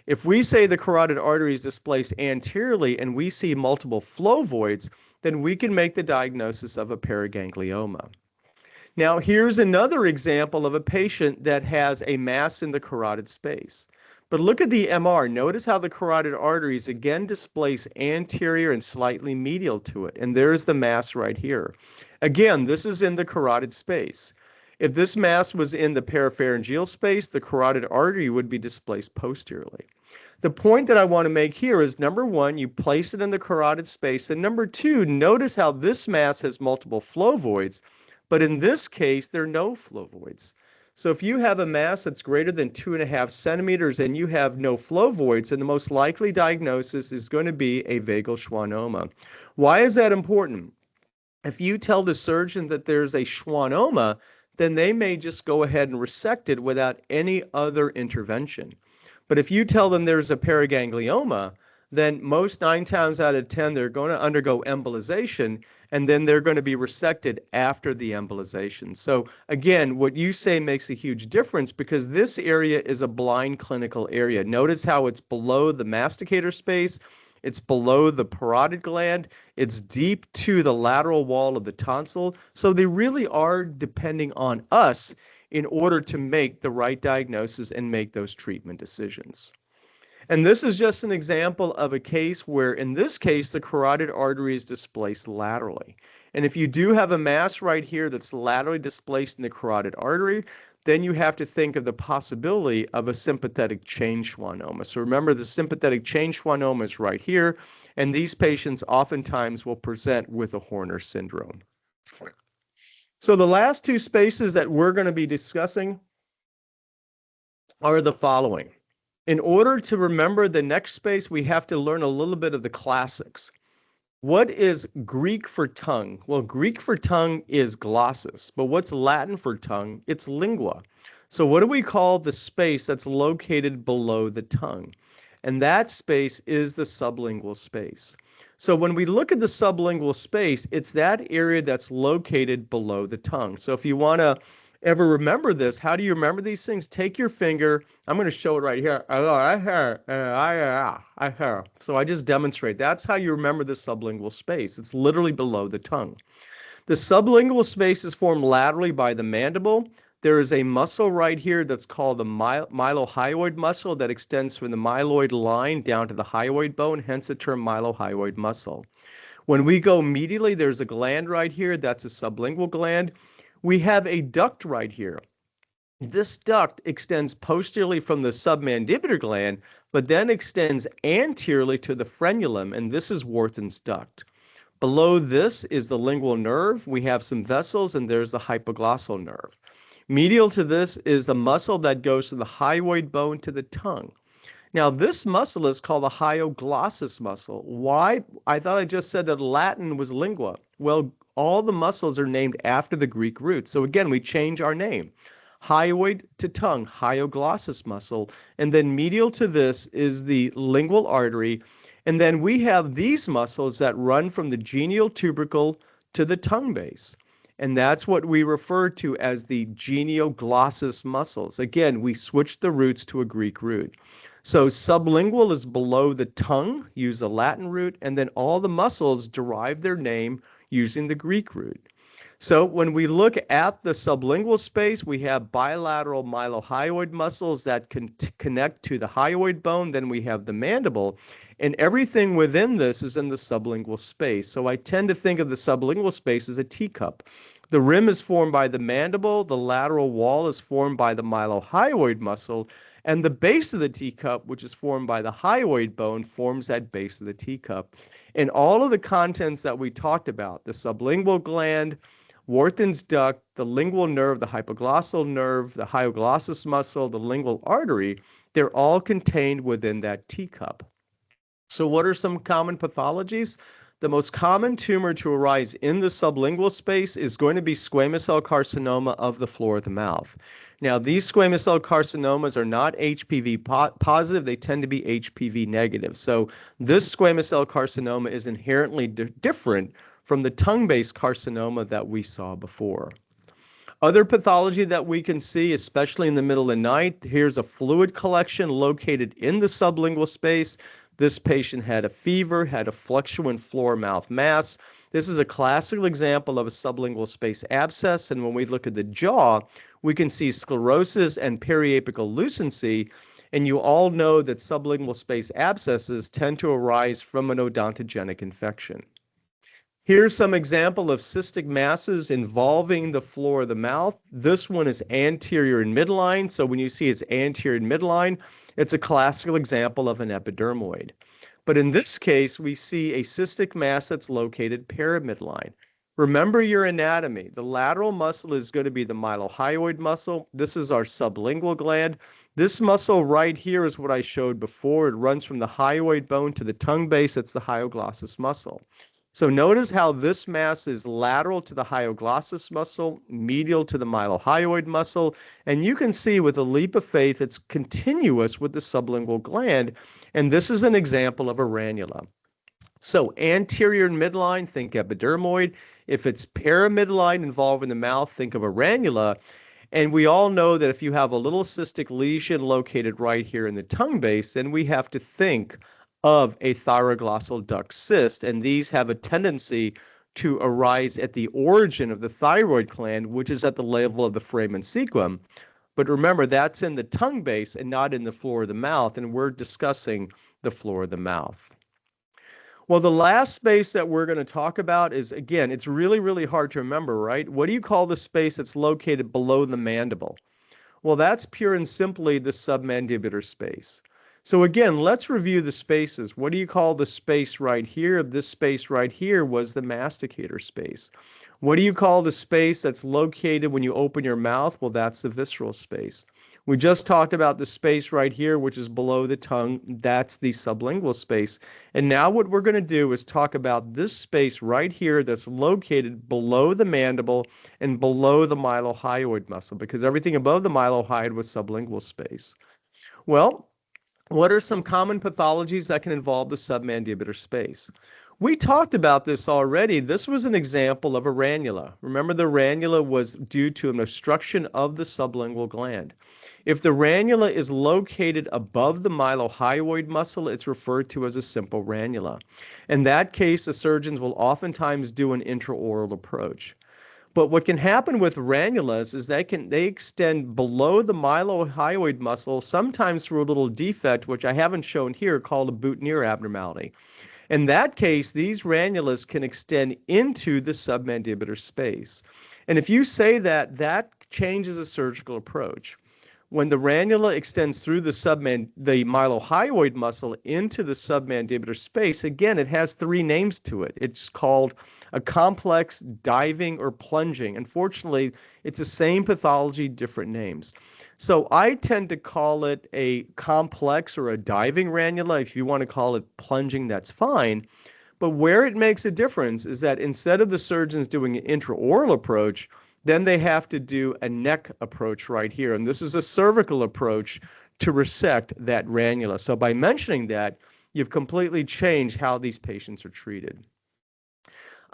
If we say the carotid artery is displaced anteriorly and we see multiple flow voids, then we can make the diagnosis of a paraganglioma. Now, here's another example of a patient that has a mass in the carotid space. But look at the MR. Notice how the carotid arteries again displace anterior and slightly medial to it. And there's the mass right here. Again, this is in the carotid space. If this mass was in the parapharyngeal space, the carotid artery would be displaced posteriorly. The point that I want to make here is, number one, you place it in the carotid space. And number two, notice how this mass has multiple flow voids. But in this case, there are no flow voids. So if you have a mass that's greater than 2.5 centimeters and you have no flow voids, then the most likely diagnosis is going to be a vagal schwannoma. Why is that important? If you tell the surgeon that there's a schwannoma, then they may just go ahead and resect it without any other intervention. But if you tell them there's a paraganglioma, then most 9 times out of 10, they're going to undergo embolization, and then they're going to be resected after the embolization. So again, what you say makes a huge difference, because this area is a blind clinical area. Notice how it's below the masticator space, it's below the parotid gland, it's deep to the lateral wall of the tonsil. So they really are depending on us in order to make the right diagnosis and make those treatment decisions. And this is just an example of a case where, in this case, the carotid artery is displaced laterally. And if you do have a mass right here that's laterally displaced in the carotid artery, then you have to think of the possibility of a sympathetic chain schwannoma. So remember, the sympathetic chain schwannoma is right here, and these patients oftentimes will present with a Horner syndrome. So the last two spaces that we're going to be discussing are the following. In order to remember the next space, we have to learn a little bit of the classics. What is Greek for tongue? Well, Greek for tongue is glossus, but what's Latin for tongue? It's lingua. So what do we call the space that's located below the tongue? And that space is the sublingual space. So when we look at the sublingual space, it's that area that's located below the tongue. So if you want to ever remember this, how do you remember these things? Take your finger. I'm going to show it right here. So I just demonstrate. That's how you remember the sublingual space. It's literally below the tongue. The sublingual space is formed laterally by the mandible. There is a muscle right here that's called the mylohyoid muscle that extends from the myloid line down to the hyoid bone, hence the term mylohyoid muscle. When we go medially, there's a gland right here. That's a sublingual gland. We have a duct right here. This duct extends posteriorly from the submandibular gland, but then extends anteriorly to the frenulum, and this is Wharton's duct. Below this is the lingual nerve. We have some vessels, and there's the hypoglossal nerve. Medial to this is the muscle that goes from the hyoid bone to the tongue. Now, this muscle is called the hyoglossus muscle. Why? I thought I just said that Latin was lingua. Well, all the muscles are named after the Greek root. So again, we change our name. Hyoid to tongue, hyoglossus muscle. And then medial to this is the lingual artery. And then we have these muscles that run from the genial tubercle to the tongue base. And that's what we refer to as the genioglossus muscles. Again, we switched the roots to a Greek root. So sublingual is below the tongue, use the Latin root, and then all the muscles derive their name using the Greek root. So when we look at the sublingual space, we have bilateral mylohyoid muscles that can connect to the hyoid bone. Then we have the mandible. And everything within this is in the sublingual space. So I tend to think of the sublingual space as a teacup. The rim is formed by the mandible, the lateral wall is formed by the mylohyoid muscle, and the base of the teacup, which is formed by the hyoid bone, forms that base of the teacup. And all of the contents that we talked about, the sublingual gland, Wharton's duct, the lingual nerve, the hypoglossal nerve, the hyoglossus muscle, the lingual artery, they're all contained within that teacup. So what are some common pathologies? The most common tumor to arise in the sublingual space is going to be squamous cell carcinoma of the floor of the mouth. Now, these squamous cell carcinomas are not HPV positive. They tend to be HPV negative. So this squamous cell carcinoma is inherently different from the tongue-based carcinoma that we saw before. Other pathology that we can see, especially in the middle of the night, here's a fluid collection located in the sublingual space. This patient had a fever, had a fluctuant floor mouth mass. This is a classical example of a sublingual space abscess, and when we look at the jaw, we can see sclerosis and periapical lucency, and you all know that sublingual space abscesses tend to arise from an odontogenic infection. Here's some example of cystic masses involving the floor of the mouth. This one is anterior and midline, so when you see it's anterior and midline, it's a classical example of an epidermoid. But in this case, we see a cystic mass that's located paramidline. Remember your anatomy. The lateral muscle is going to be the mylohyoid muscle. This is our sublingual gland. This muscle right here is what I showed before. It runs from the hyoid bone to the tongue base. It's the hyoglossus muscle. So notice how this mass is lateral to the hyoglossus muscle, medial to the mylohyoid muscle, and you can see with a leap of faith it's continuous with the sublingual gland, and this is an example of a ranula. So anterior and midline, think epidermoid. If it's paramidline involving the mouth, think of a ranula. And we all know that if you have a little cystic lesion located right here in the tongue base, then we have to think of a thyroglossal duct cyst, and these have a tendency to arise at the origin of the thyroid gland, which is at the level of the foramen cecum. But remember, that's in the tongue base and not in the floor of the mouth, and we're discussing the floor of the mouth. Well, the last space that we're going to talk about is, again, it's really, really hard to remember, right? What do you call the space that's located below the mandible? Well, that's pure and simply the submandibular space. So again, let's review the spaces. What do you call the space right here? This space right here was the masticator space. What do you call the space that's located when you open your mouth? Well, that's the visceral space. We just talked about the space right here, which is below the tongue. That's the sublingual space. And now what we're going to do is talk about this space right here that's located below the mandible and below the mylohyoid muscle, because everything above the mylohyoid was sublingual space. Well, what are some common pathologies that can involve the submandibular space? We talked about this already. This was an example of a ranula. Remember, the ranula was due to an obstruction of the sublingual gland. If the ranula is located above the mylohyoid muscle, it's referred to as a simple ranula. In that case, the surgeons will oftentimes do an intraoral approach. But what can happen with ranulas is they extend below the mylohyoid muscle, sometimes through a little defect, which I haven't shown here, called a boutonniere abnormality. In that case, these ranulas can extend into the submandibular space. And if you say that, that changes a surgical approach. When the ranula extends through the mylohyoid muscle into the submandibular space, again, it has three names to it. It's called a complex, diving, or plunging. Unfortunately, it's the same pathology, different names. So I tend to call it a complex or a diving ranula. If you want to call it plunging, that's fine. But where it makes a difference is that instead of the surgeons doing an intraoral approach, then they have to do a neck approach right here. And this is a cervical approach to resect that ranula. So by mentioning that, you've completely changed how these patients are treated.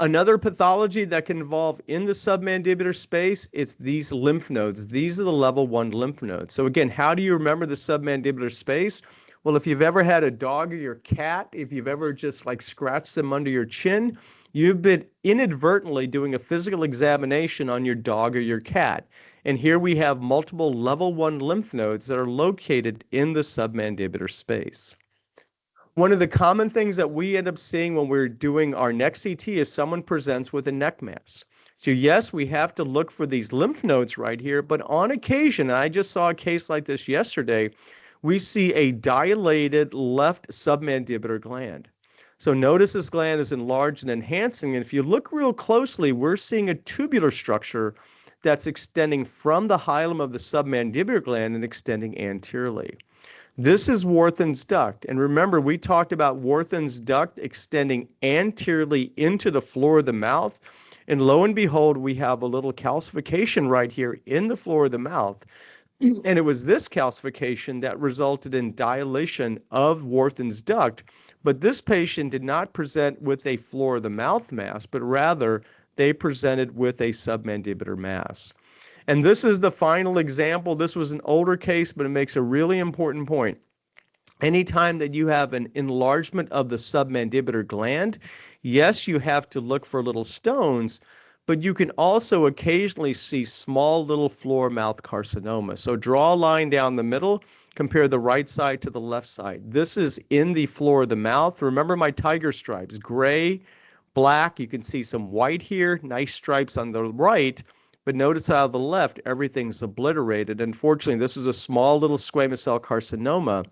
Another pathology that can involve in the submandibular space, it's these lymph nodes. These are the level 1 lymph nodes. So again, how do you remember the submandibular space? Well, if you've ever had a dog or your cat, if you've ever just like scratched them under your chin, you've been inadvertently doing a physical examination on your dog or your cat. And here we have multiple level 1 lymph nodes that are located in the submandibular space. One of the common things that we end up seeing when we're doing our neck CT is someone presents with a neck mass. So yes, we have to look for these lymph nodes right here, but on occasion, and I just saw a case like this yesterday, we see a dilated left submandibular gland. So notice this gland is enlarged and enhancing, and if you look real closely, we're seeing a tubular structure that's extending from the hilum of the submandibular gland and extending anteriorly. This is Warthin's duct. And remember, we talked about Warthin's duct extending anteriorly into the floor of the mouth. And lo and behold, we have a little calcification right here in the floor of the mouth. And it was this calcification that resulted in dilation of Warthin's duct. But this patient did not present with a floor of the mouth mass, but rather they presented with a submandibular mass. And this is the final example. This was an older case, but it makes a really important point. Anytime that you have an enlargement of the submandibular gland, yes, you have to look for little stones, but you can also occasionally see small little floor mouth carcinoma. So draw a line down the middle, compare the right side to the left side. This is in the floor of the mouth. Remember my tiger stripes, gray, black. You can see some white here, nice stripes on the right. But notice how on the left, everything's obliterated. Unfortunately, this is a small little squamous cell carcinoma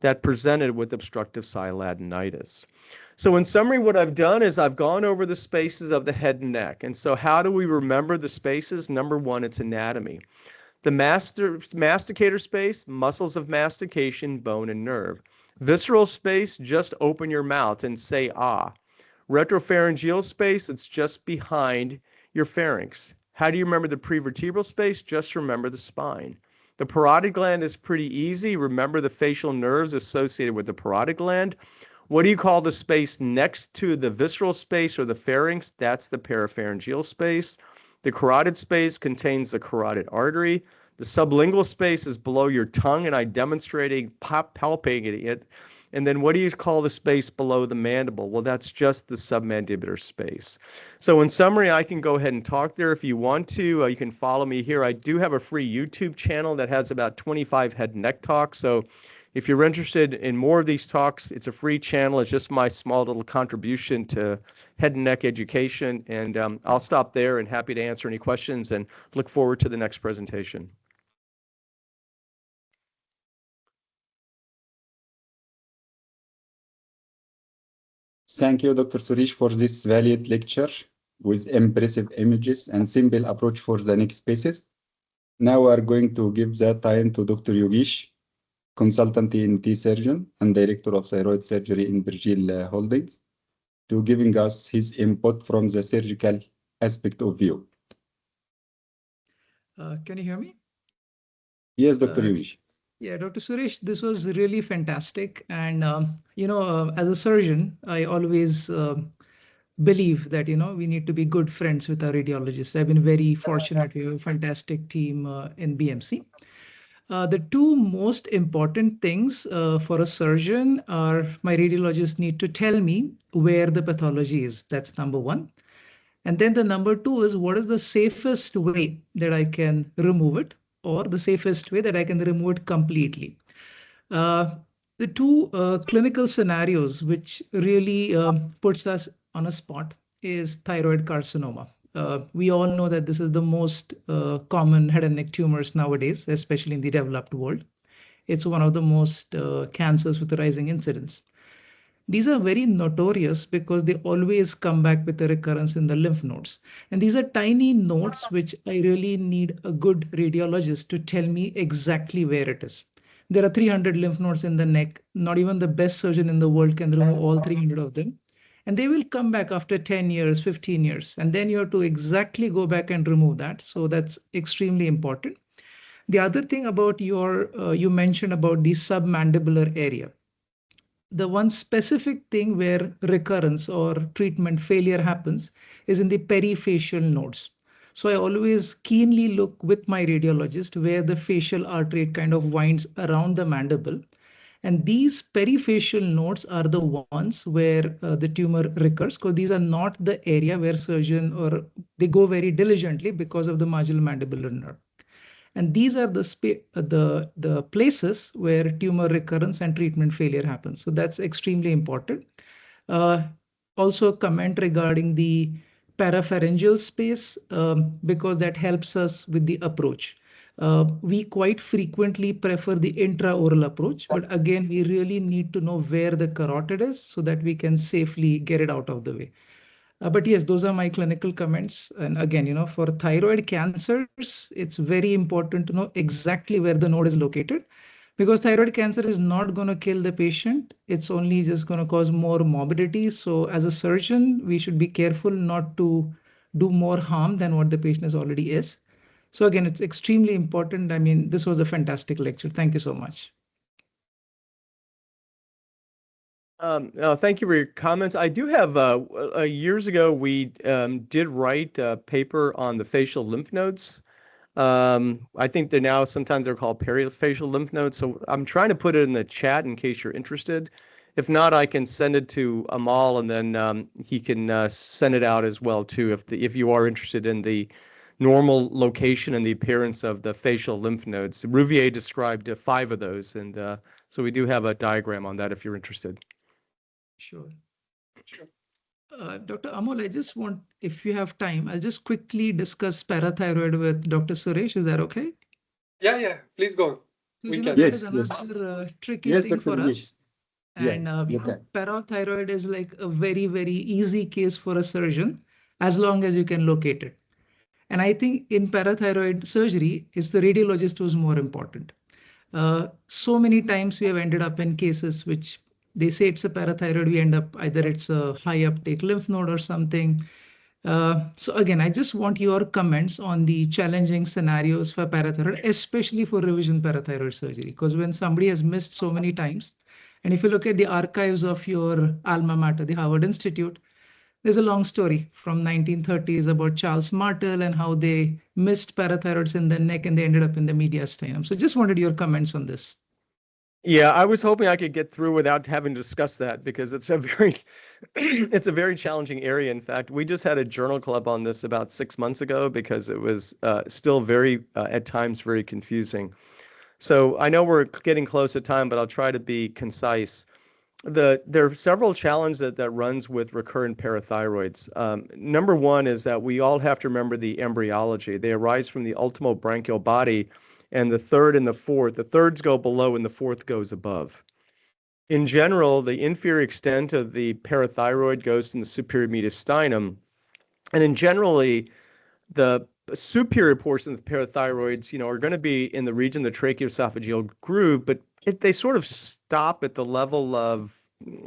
that presented with obstructive sialadenitis. So in summary, what I've done is I've gone over the spaces of the head and neck. And so how do we remember the spaces? Number one, it's anatomy. The masticator space, muscles of mastication, bone and nerve. Visceral space, just open your mouth and say ah. Retropharyngeal space, it's just behind your pharynx. How do you remember the prevertebral space? Just remember the spine. The parotid gland is pretty easy. Remember the facial nerves associated with the parotid gland. What do you call the space next to the visceral space or the pharynx? That's the parapharyngeal space. The carotid space contains the carotid artery. The sublingual space is below your tongue, and I'm demonstrating palpating it. And then what do you call the space below the mandible? Well, that's just the submandibular space. So in summary, I can go ahead and talk there if you want to. You can follow me here. I do have a free YouTube channel that has about 25 head and neck talks. So if you're interested in more of these talks, it's a free channel. It's just my small little contribution to head and neck education. And I'll stop there and happy to answer any questions and look forward to the next presentation. Thank you, Dr. Suresh, for this valued lecture with impressive images and simple approach for the neck spaces. Now we are going to give the time to Dr. Yogesh, consultant ENT surgeon and director of thyroid surgery in Virgil Holdings, to giving us his input from the surgical aspect of view. Can you hear me? Yes, Dr. Yogesh. Yeah, Dr. Suresh, this was really fantastic. And, as a surgeon, I always believe that, we need to be good friends with our radiologists. I've been very fortunate. We have a fantastic team in BMC. The two most important things for a surgeon are my radiologists need to tell me where the pathology is. That's number one. And then the number two is what is the safest way that I can remove it, or the safest way that I can remove it completely. Uh, the two clinical scenarios which really puts us on a spot is thyroid carcinoma. We all know that this is the most common head and neck tumors nowadays, especially in the developed world. It's one of the most cancers with rising incidence. These are very notorious because they always come back with a recurrence in the lymph nodes. And these are tiny nodes which I really need a good radiologist to tell me exactly where it is. There are 300 lymph nodes in the neck. Not even the best surgeon in the world can remove all 300 of them. And they will come back after 10 years, 15 years. And then you have to exactly go back and remove that. So that's extremely important. The other thing about you mentioned about the submandibular area. The one specific thing where recurrence or treatment failure happens is in the perifacial nodes. So I always keenly look with my radiologist where the facial artery kind of winds around the mandible. And these perifacial nodes are the ones where the tumor recurs, because these are not the area where surgeon or they go very diligently because of the marginal mandibular nerve. And these are the places where tumor recurrence and treatment failure happens. So that's extremely important. Uh, Also, a comment regarding the parapharyngeal space, because that helps us with the approach. We quite frequently prefer the intraoral approach, but again, we really need to know where the carotid is so that we can safely get it out of the way. But yes, those are my clinical comments. And again, for thyroid cancers, it's very important to know exactly where the node is located, because thyroid cancer is not going to kill the patient. It's only just going to cause more morbidity. So as a surgeon, we should be careful not to do more harm than what the patient is already is. So again, it's extremely important. I mean, this was a fantastic lecture. Thank you so much. Thank you for your comments. I do have, years ago, we did write a paper on the facial lymph nodes. I think they're now, sometimes they're called perifacial lymph nodes. So I'm trying to put it in the chat in case you're interested. If not, I can send it to Amal, and then he can send it out as well too, if you are interested in the normal location and the appearance of the facial lymph nodes. Rouvier described 5 of those, and so we do have a diagram on that if you're interested. Sure. Dr. Amol, I just want, if you have time, I'll just quickly discuss parathyroid with Dr. Suresh. Is that okay? Yeah, please go on. So, We that can. is another tricky Yes, thing Dr. for Yogesh. us. Yeah, And you can. parathyroid is like a very, very easy case for a surgeon as long as you can locate it. And I think in parathyroid surgery, it's the radiologist who's more important. So many times we have ended up in cases which they say it's a parathyroid, we end up either it's a high uptake lymph node or something. So again, I just want your comments on the challenging scenarios for parathyroid, especially for revision parathyroid surgery, because when somebody has missed so many times, and if you look at the archives of your alma mater, the Harvard Institute, there's a long story from 1930s about Charles Martel and how they missed parathyroids in the neck and they ended up in the mediastinum. So just wanted your comments on this. Yeah, I was hoping I could get through without having to discuss that, because it's a very it's a very challenging area. In fact, we just had a journal club on this about 6 months ago because it was still very at times very confusing. So I know we're getting close to time, but I'll try to be concise. There are several challenges that runs with recurrent parathyroids. Number one is that we all have to remember the embryology. They arise from the ultimobranchial body, and the third and the fourth. The thirds go below and the fourth goes above. In general, the inferior extent of the parathyroid goes in the superior mediastinum, and in generally, the superior portion of the parathyroids, are going to be in the region of the tracheoesophageal groove, but they sort of stop at the level of,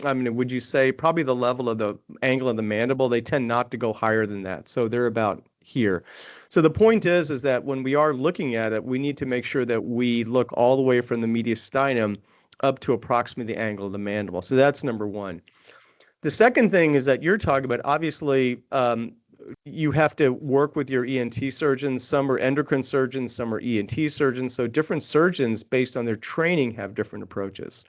would you say probably the level of the angle of the mandible? They tend not to go higher than that. So they're about here. So the point is that when we are looking at it, we need to make sure that we look all the way from the mediastinum up to approximately the angle of the mandible. So that's number one. The second thing is that you're talking about, obviously, you have to work with your ENT surgeons. Some are endocrine surgeons, some are ENT surgeons. So different surgeons, based on their training, have different approaches.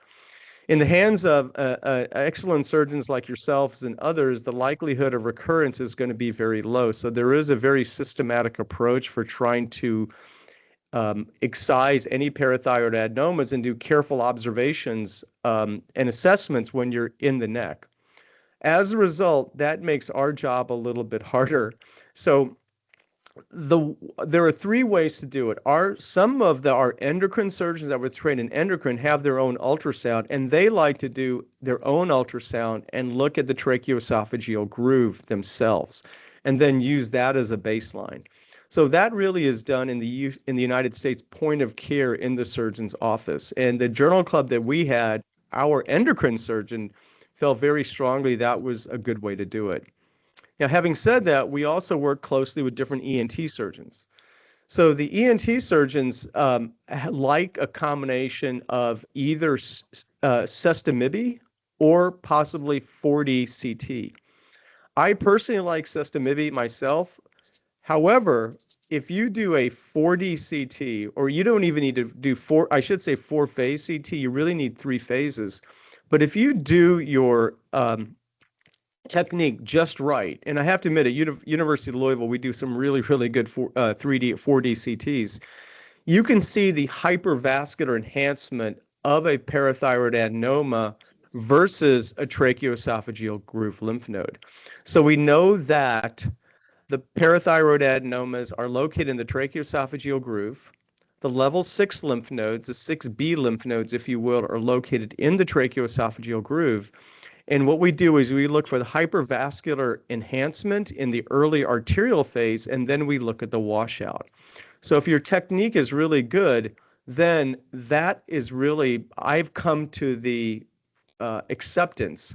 In the hands of excellent surgeons like yourselves and others, the likelihood of recurrence is going to be very low. So there is a very systematic approach for trying to excise any parathyroid adenomas and do careful observations and assessments when you're in the neck. As a result, that makes our job a little bit harder. So there are three ways to do it. Some of our endocrine surgeons that were trained in endocrine have their own ultrasound, and they like to do their own ultrasound and look at the tracheoesophageal groove themselves, and then use that as a baseline. So that really is done in the United States point of care in the surgeon's office. And the journal club that we had, our endocrine surgeon felt very strongly that was a good way to do it. Now, having said that, we also work closely with different ENT surgeons. So the ENT surgeons like a combination of either sestamibi or possibly 4D CT. I personally like sestamibi myself. However, if you do a 4D CT, or you don't even need to do four-phase CT, you really need 3 phases. But if you do your technique just right, and I have to admit, at University of Louisville, we do some really, really good 3D, 4D CTs. You can see the hypervascular enhancement of a parathyroid adenoma versus a tracheoesophageal groove lymph node. So we know that the parathyroid adenomas are located in the tracheoesophageal groove. The level 6 lymph nodes, the 6B lymph nodes, if you will, are located in the tracheoesophageal groove. And what we do is we look for the hypervascular enhancement in the early arterial phase, and then we look at the washout. So if your technique is really good, then that is really, I've come to the acceptance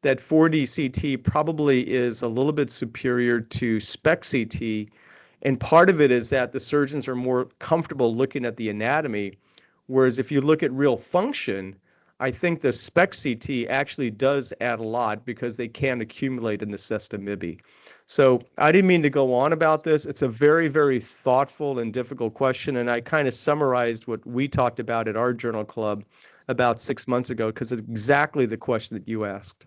that 4D CT probably is a little bit superior to SPEC CT. And part of it is that the surgeons are more comfortable looking at the anatomy, whereas if you look at real function, I think the SPEC CT actually does add a lot because they can accumulate in the sestamibi. So I didn't mean to go on about this. It's a very, very thoughtful and difficult question, and I kind of summarized what we talked about at our journal club about 6 months ago because it's exactly the question that you asked.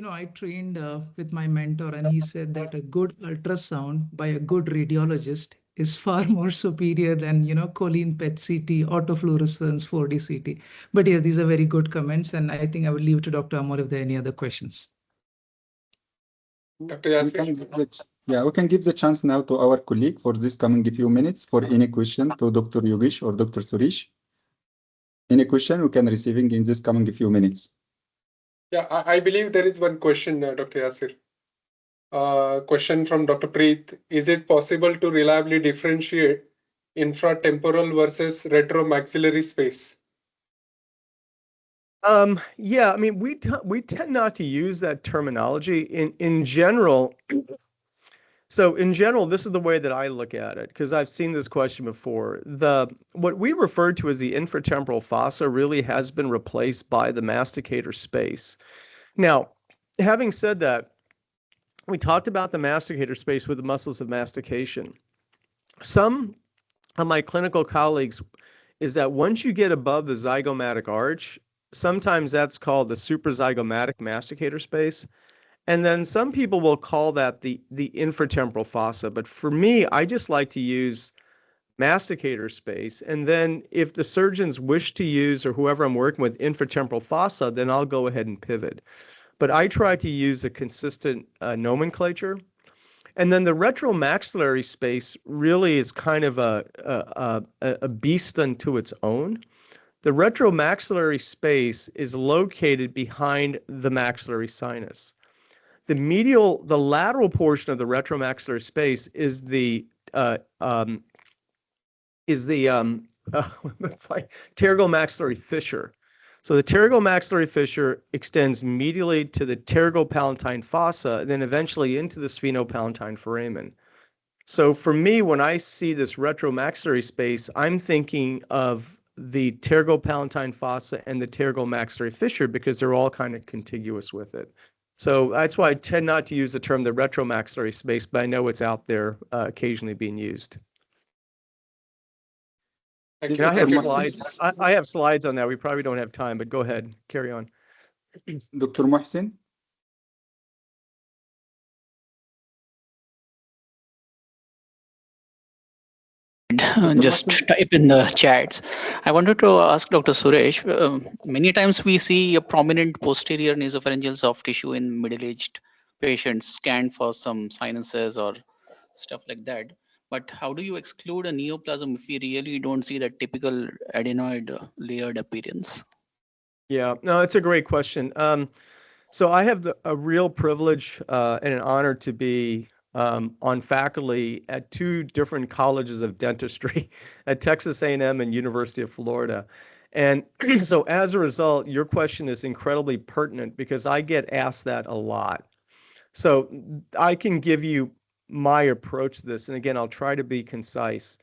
I trained with my mentor, and he said that a good ultrasound by a good radiologist is far more superior than, choline PET CT, autofluorescence, 4D CT. But yeah, these are very good comments, and I think I would leave it to Dr. Amol if there are any other questions. Dr. Yasir? We can give the chance now to our colleague for this coming few minutes for any question to Dr. Yogesh or Dr. Suresh. Any question we can receiving in this coming few minutes. Yeah, I believe there is one question, Dr. Yasir. Question from Dr. Preet. Is it possible to reliably differentiate infratemporal versus retromaxillary space? Yeah, I mean, we tend not to use that terminology in general. So in general, this is the way that I look at it, because I've seen this question before. What we refer to as the infratemporal fossa really has been replaced by the masticator space. Now, having said that, we talked about the masticator space with the muscles of mastication. Some of my clinical colleagues is that once you get above the zygomatic arch, sometimes that's called the suprazygomatic masticator space. And then some people will call that the infratemporal fossa. But for me, I just like to use masticator space. And then if the surgeons wish to use, or whoever I'm working with, infratemporal fossa, then I'll go ahead and pivot. But I try to use a consistent nomenclature. And then the retromaxillary space really is kind of a beast unto its own. The retromaxillary space is located behind the maxillary sinus. The lateral portion of the retromaxillary space is the it's like pterygomaxillary fissure. So the pterygomaxillary fissure extends medially to the pterygopalatine fossa, then eventually into the sphenopalatine foramen. So for me, when I see this retromaxillary space, I'm thinking of the pterygopalatine fossa and the pterygomaxillary fissure because they're all kind of contiguous with it. So that's why I tend not to use the term the retromaxillary space, but I know it's out there occasionally being used. Thank And you. I have Dr. slides. I have slides on that. We probably don't have time, but go ahead, carry on. Dr. Mohsen? Just type in the chats. I wanted to ask Dr. Suresh, many times we see a prominent posterior nasopharyngeal soft tissue in middle-aged patients scanned for some sinuses or stuff like that. But how do you exclude a neoplasm if we really don't see that typical adenoid layered appearance? Yeah, no, it's a great question. So I have a real privilege and an honor to be on faculty at two different colleges of dentistry at Texas A&M and University of Florida. And so as a result, your question is incredibly pertinent because I get asked that a lot. So I can give you my approach to this. And again, I'll try to be concise.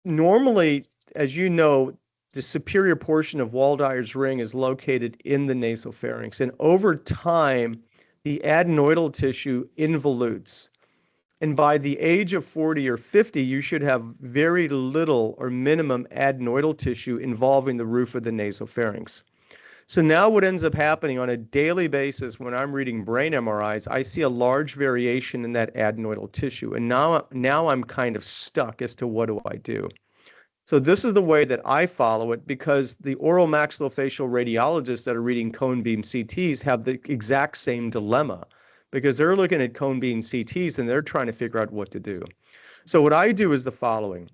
Normally, as you know, the superior portion of Waldeyer's ring is located in the nasopharynx. And over time, the adenoidal tissue involutes. And by the age of 40 or 50, you should have very little or minimum adenoidal tissue involving the roof of the nasopharynx. So now what ends up happening on a daily basis when I'm reading brain MRIs, I see a large variation in that adenoidal tissue. And now I'm kind of stuck as to what do I do. So this is the way that I follow it because the oral maxillofacial radiologists that are reading cone beam CTs have the exact same dilemma because they're looking at cone beam CTs and they're trying to figure out what to do. So what I do is the following.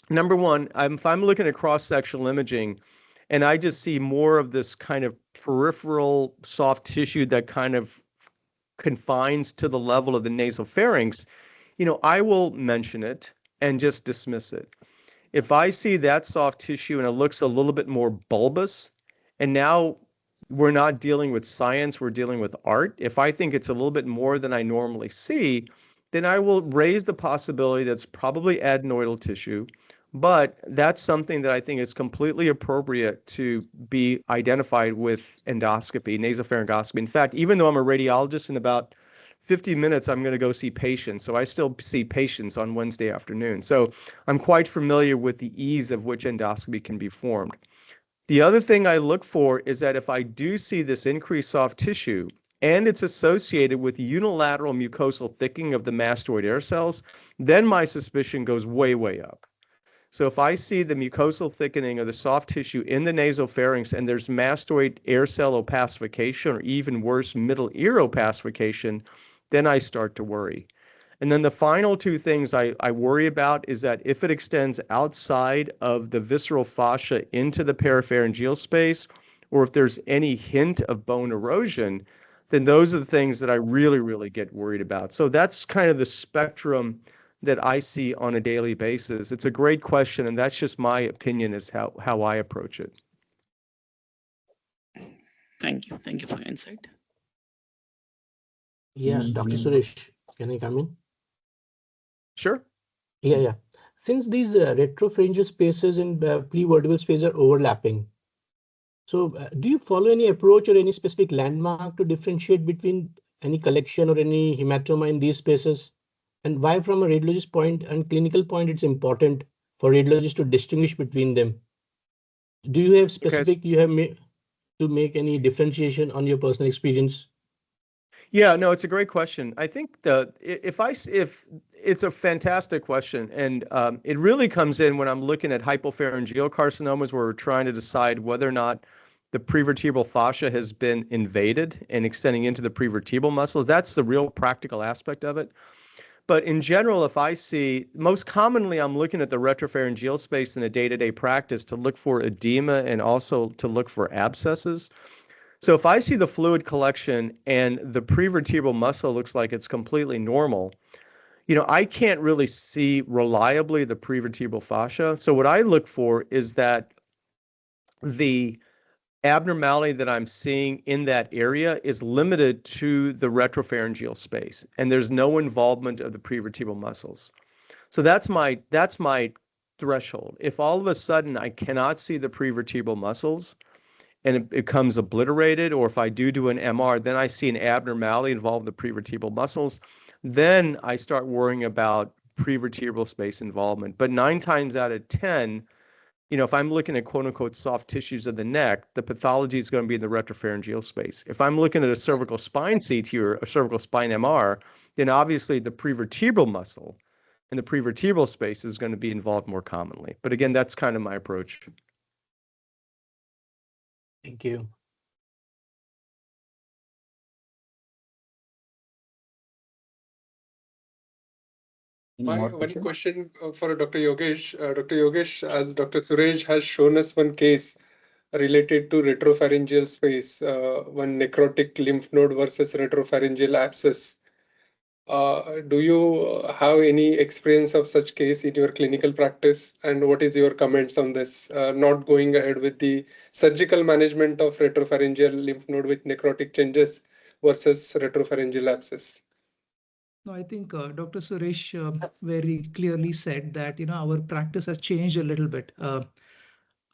Number one, if I'm looking at cross-sectional imaging and I just see more of this kind of peripheral soft tissue that kind of confines to the level of the nasopharynx, I will mention it and just dismiss it. If I see that soft tissue and it looks a little bit more bulbous, and now we're not dealing with science, we're dealing with art. If I think it's a little bit more than I normally see, then I will raise the possibility that's probably adenoidal tissue, but that's something that I think is completely appropriate to be identified with endoscopy, nasopharyngoscopy. In fact, even though I'm a radiologist, in about 50 minutes, I'm going to go see patients. So I still see patients on Wednesday afternoon. So I'm quite familiar with the ease of which endoscopy can be formed. The other thing I look for is that if I do see this increased soft tissue and it's associated with unilateral mucosal thickening of the mastoid air cells, then my suspicion goes way, way up. So if I see the mucosal thickening of the soft tissue in the nasopharynx and there's mastoid air cell opacification or even worse, middle ear opacification, then I start to worry. And then the final two things I worry about is that if it extends outside of the visceral fascia into the parapharyngeal space, or if there's any hint of bone erosion, then those are the things that I really, really get worried about. So that's kind of the spectrum that I see on a daily basis. It's a great question, and that's just my opinion is how I approach it. Thank you. Thank you for your insight. Yeah, Dr. Suresh, can I come in? Sure. Yeah. Since these retropharyngeal spaces and prevertebral spaces are overlapping, so do you follow any approach or any specific landmark to differentiate between any collection or any hematoma in these spaces? And why from a radiologist point and clinical point, it's important for radiologists to distinguish between them? Do you have specific, to make any differentiation on your personal experience? Yeah, no, it's a great question. I think if it's a fantastic question, and it really comes in when I'm looking at hypopharyngeal carcinomas, where we're trying to decide whether or not the prevertebral fascia has been invaded and extending into the prevertebral muscles. That's the real practical aspect of it. But in general, if I see, most commonly, I'm looking at the retropharyngeal space in a day-to-day practice to look for edema and also to look for abscesses. So if I see the fluid collection and the prevertebral muscle looks like it's completely normal, I can't really see reliably the prevertebral fascia. So what I look for is that the abnormality that I'm seeing in that area is limited to the retropharyngeal space, and there's no involvement of the prevertebral muscles. So that's my threshold. If all of a sudden I cannot see the prevertebral muscles and it becomes obliterated, or if I do an MR, then I see an abnormality involving the prevertebral muscles, then I start worrying about prevertebral space involvement. But 9 times out of 10, if I'm looking at quote unquote soft tissues of the neck, the pathology is going to be in the retropharyngeal space. If I'm looking at a cervical spine CT or a cervical spine MR, then obviously the prevertebral muscle and the prevertebral space is going to be involved more commonly. But again, that's kind of my approach. Thank you. Any more One questions? question for Dr. Yogesh. Dr. Yogesh, as Dr. Suresh has shown us one case related to retropharyngeal space, one necrotic lymph node versus retropharyngeal abscess. Do you have any experience of such case in your clinical practice? And what is your comments on this? Not going ahead with the surgical management of retropharyngeal lymph node with necrotic changes versus retropharyngeal abscess. No, I think Dr. Suresh very clearly said that our practice has changed a little bit.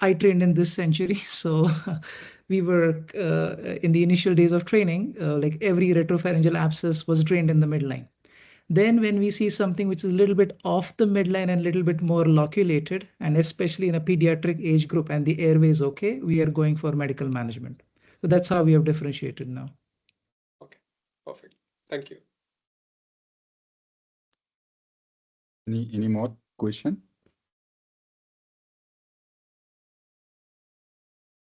I trained in this century, so we were in the initial days of training, like every retropharyngeal abscess was drained in the midline. Then when we see something which is a little bit off the midline and a little bit more loculated, and especially in a pediatric age group and the airway is okay, we are going for medical management. So that's how we have differentiated now. Okay, perfect. Thank you. Any more question?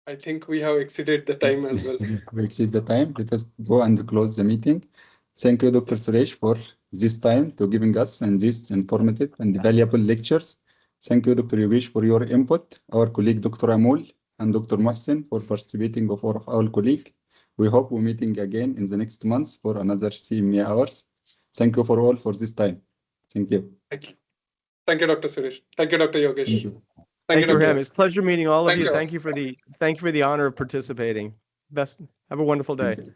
I think we have exceeded the time as well. We exceed the time. Let us go and close the meeting. Thank you, Dr. Suresh, for this time to giving us and these informative and valuable lectures. Thank you, Dr. Yogesh, for your input. Our colleague, Dr. Amol, and Dr. Mohsen for participating of our colleague. We hope we're meeting again in the next month for another CME hours. Thank you for all for this time. Thank you. Thank you. Thank you, Dr. Suresh. Thank you, Dr. Yogesh. Thank you. Thank you for Dr. having me. It's a pleasure meeting all of Thank you. you. Thank you for the honor of participating. Have a wonderful day. Thank you.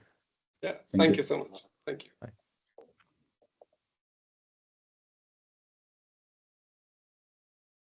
Yeah, Thank thank you. you so much. Thank you. Bye.